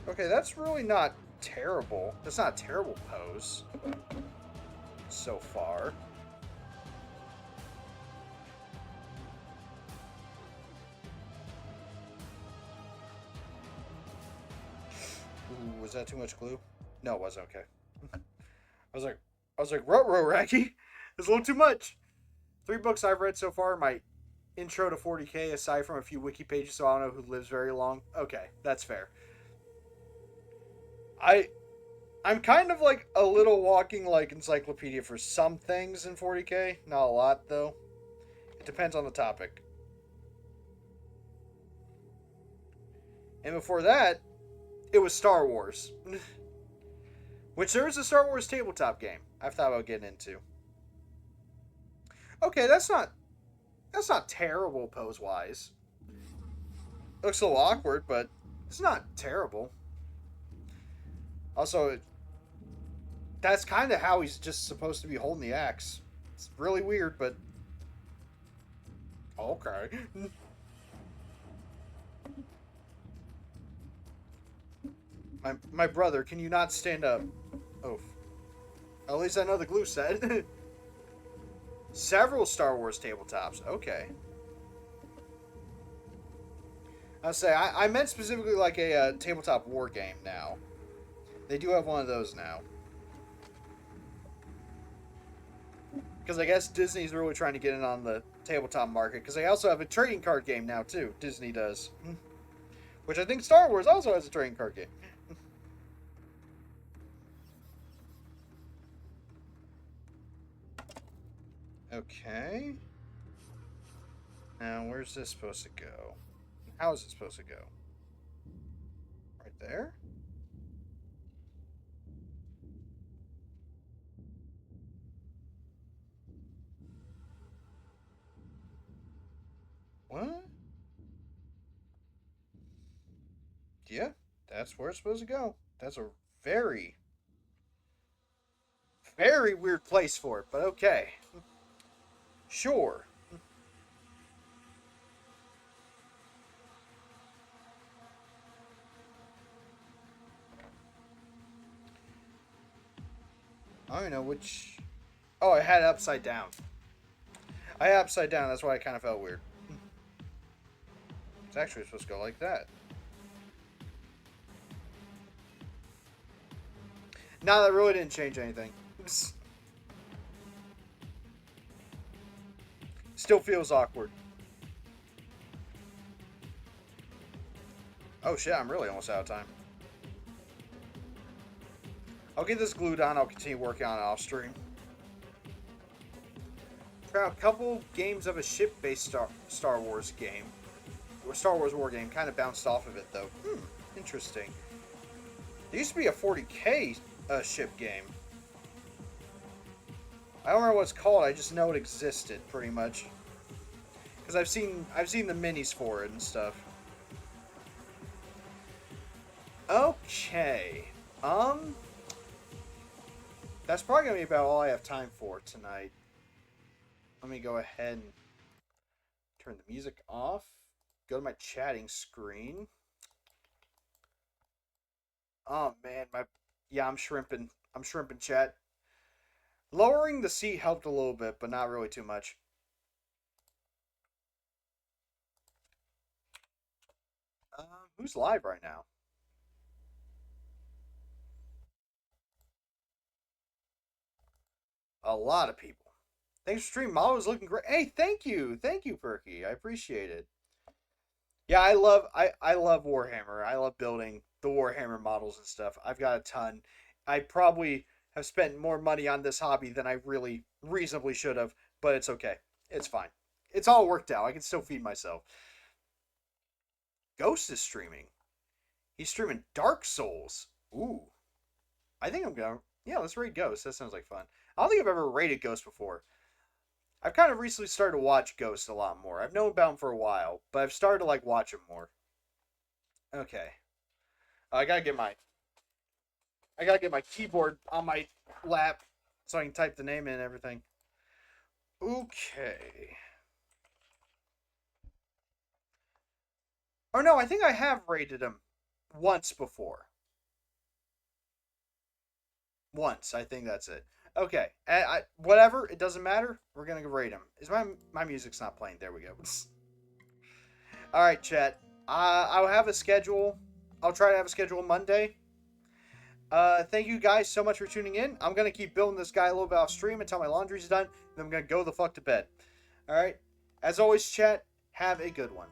Okay, that's really not terrible. That's not a terrible pose so far. Ooh, was that too much glue? No, it wasn't. Okay. I was like, ruh-roh, Raggy. It's a little too much. 3 books I've read so far. My intro to 40k, aside from a few wiki pages, so I don't know who lives very long. Okay, that's fair. I'm kind of like a little walking like encyclopedia for some things in 40k. Not a lot, though. It depends on the topic. And before that, it was Star Wars. Which there is a Star Wars tabletop game I've thought about getting into. Okay, that's not terrible pose-wise. Looks a little awkward, but it's not terrible. Also, that's kind of how he's just supposed to be holding the axe. It's really weird, but... Okay. My brother, can you not stand up? Oh. At least I know the glue set. Several Star Wars tabletops. Okay. I'll say, I meant specifically like a tabletop war game now. They do have one of those now. Because I guess Disney's really trying to get in on the tabletop market. Because they also have a trading card game now, too. Disney does. Which I think Star Wars also has a trading card game. Okay. Now, where's this supposed to go? How is it supposed to go? Right there? What? Yeah, that's where it's supposed to go. That's a very, very weird place for it, but okay. Sure. I don't know which... Oh, I had it upside down. I had it upside down, that's why it kind of felt weird. It's actually supposed to go like that. No, that really didn't change anything. Still feels awkward. Oh shit, I'm really almost out of time. I'll get this glued on, I'll continue working on it off stream. Try out a couple games of a ship-based Star Wars game. Or Star Wars war game, kind of bounced off of it though. Interesting. There used to be a 40k ship game. I don't remember what it's called, I just know it existed, pretty much. Because I've seen the minis for it and stuff. Okay. That's probably going to be about all I have time for tonight. Let me go ahead and turn the music off. Go to my chatting screen. Oh man, I'm shrimping. I'm shrimping, chat. Lowering the seat helped a little bit, but not really too much. Who's live right now? A lot of people. Thanks for streaming. Model is looking great. Hey, thank you, Perky. I appreciate it. Yeah, I love Warhammer. I love building the Warhammer models and stuff. I've got a ton. I probably have spent more money on this hobby than I really reasonably should have, but it's okay. It's fine. It's all worked out. I can still feed myself. Ghost is streaming. He's streaming Dark Souls. Ooh. I think I'm gonna... Yeah, let's raid Ghost. That sounds like fun. I don't think I've ever raided Ghost before. I've kind of recently started to watch Ghost a lot more. I've known about him for a while, but I've started to like watch him more. Okay. I gotta get my keyboard on my lap so I can type the name in and everything. Okay. Oh no, I think I have raided him once before. Once, I think that's it. Okay, whatever, it doesn't matter. We're gonna rate him. Is my music's not playing? There we go. All right, chat. I'll have a schedule. I'll try to have a schedule Monday. Thank you guys so much for tuning in. I'm gonna keep building this guy a little bit off stream until my laundry's done. Then I'm gonna go the fuck to bed. All right. As always, chat. Have a good one.